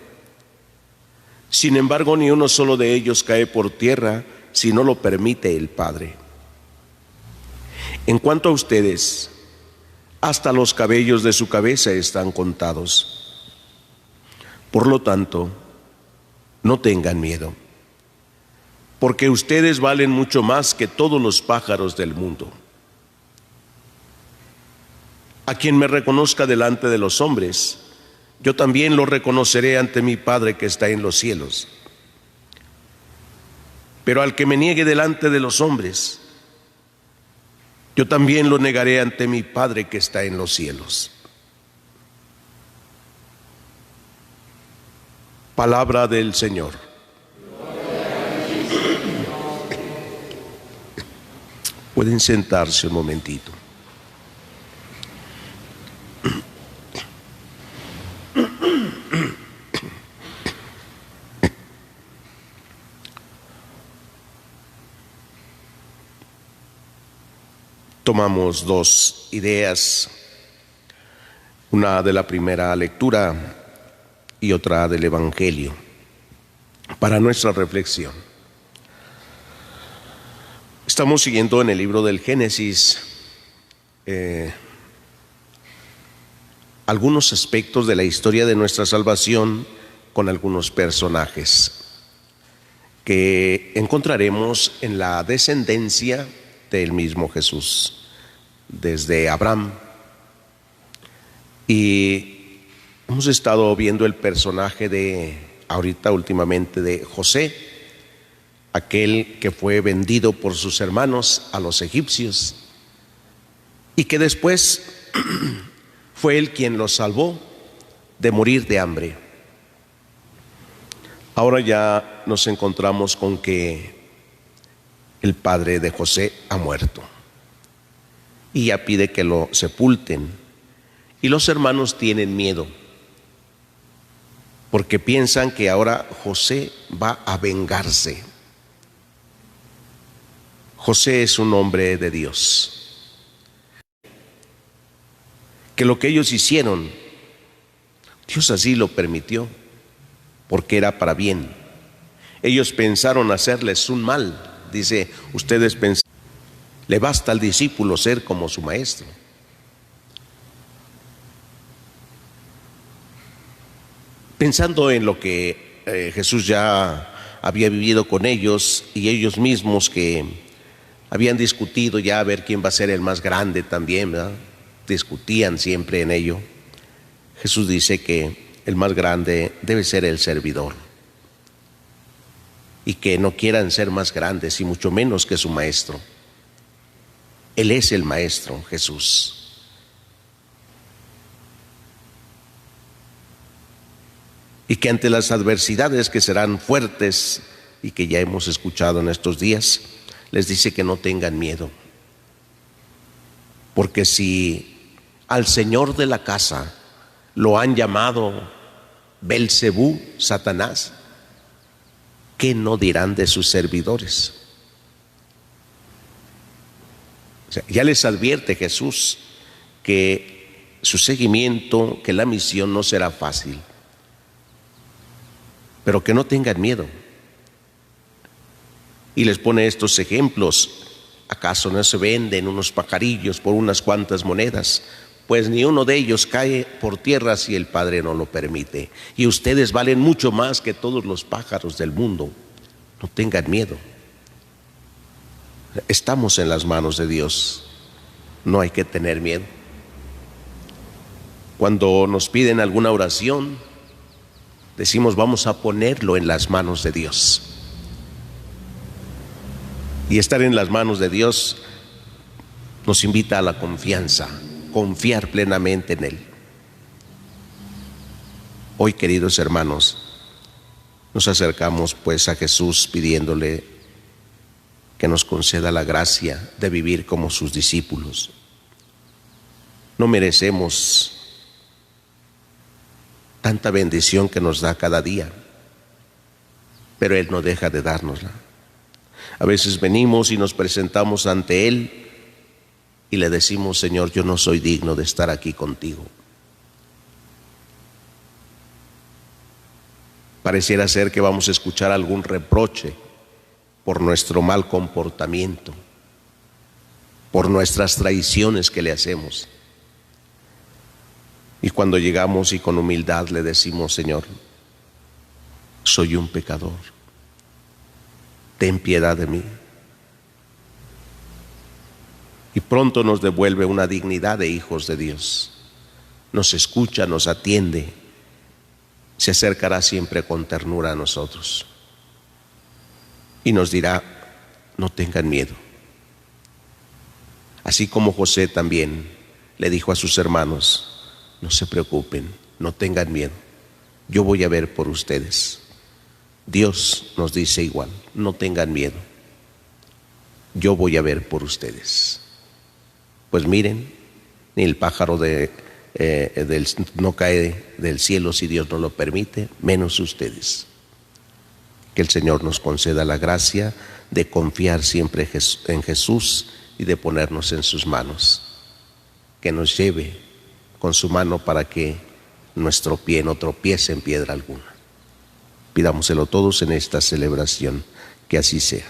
Sin embargo, ni uno solo de ellos cae por tierra si no lo permite el Padre. En cuanto a ustedes, hasta los cabellos de su cabeza están contados. Por lo tanto, no tengan miedo, porque ustedes valen mucho más que todos los pájaros del mundo. A quien me reconozca delante de los hombres, yo también lo reconoceré ante mi Padre que está en los cielos. Pero al que me niegue delante de los hombres, yo también lo negaré ante mi Padre que está en los cielos. Palabra del Señor. Pueden sentarse un momentito. Tomamos 2 ideas, una de la primera lectura y otra del Evangelio, para nuestra reflexión. Estamos siguiendo en el libro del Génesis algunos aspectos de la historia de nuestra salvación con algunos personajes que encontraremos en la descendencia del mismo Jesús, desde Abraham. Y hemos estado viendo el personaje ahorita últimamente de José, aquel que fue vendido por sus hermanos a los egipcios y que después fue él quien los salvó de morir de hambre. Ahora ya nos encontramos con que el padre de José ha muerto y ya pide que lo sepulten, y los hermanos tienen miedo porque piensan que ahora José va a vengarse. José es un hombre de Dios, que lo que ellos hicieron, Dios así lo permitió, porque era para bien. Ellos pensaron hacerles un mal. Dice, ustedes pensan, le basta al discípulo ser como su maestro. Pensando en lo que Jesús ya había vivido con ellos y ellos mismos que habían discutido ya a ver quién va a ser el más grande también, ¿verdad? Discutían siempre en ello. Jesús dice que el más grande debe ser el servidor, y que no quieran ser más grandes y mucho menos que su maestro. Él es el Maestro, Jesús. Y que ante las adversidades que serán fuertes y que ya hemos escuchado en estos días, les dice que no tengan miedo. Porque si al Señor de la casa lo han llamado Belcebú, Satanás, ¿qué no dirán de sus servidores? O sea, ya les advierte Jesús que su seguimiento, que la misión no será fácil, pero que no tengan miedo. Y les pone estos ejemplos. ¿Acaso no se venden unos pajarillos por unas cuantas monedas? Pues ni uno de ellos cae por tierra si el Padre no lo permite. Y ustedes valen mucho más que todos los pájaros del mundo. No tengan miedo. Estamos en las manos de Dios. No hay que tener miedo. Cuando nos piden alguna oración, decimos vamos a ponerlo en las manos de Dios. Y estar en las manos de Dios nos invita a la confianza, confiar plenamente en Él. Hoy, queridos hermanos, nos acercamos pues a Jesús pidiéndole que nos conceda la gracia de vivir como sus discípulos. No merecemos tanta bendición que nos da cada día, pero Él no deja de dárnosla. A veces venimos y nos presentamos ante Él y le decimos: Señor, yo no soy digno de estar aquí contigo. Pareciera ser que vamos a escuchar algún reproche por nuestro mal comportamiento, por nuestras traiciones que le hacemos. Y cuando llegamos y con humildad le decimos: Señor, soy un pecador, ten piedad de mí. Y pronto nos devuelve una dignidad de hijos de Dios. Nos escucha, nos atiende, se acercará siempre con ternura a nosotros. Y nos dirá: no tengan miedo. Así como José también le dijo a sus hermanos: no se preocupen, no tengan miedo, yo voy a ver por ustedes. Dios nos dice igual: no tengan miedo, yo voy a ver por ustedes. Pues miren, ni el pájaro no cae del cielo si Dios no lo permite, menos ustedes. Que el Señor nos conceda la gracia de confiar siempre en Jesús y de ponernos en sus manos. Que nos lleve con su mano para que nuestro pie no tropiece en piedra alguna. Pidámoselo todos en esta celebración, que así sea.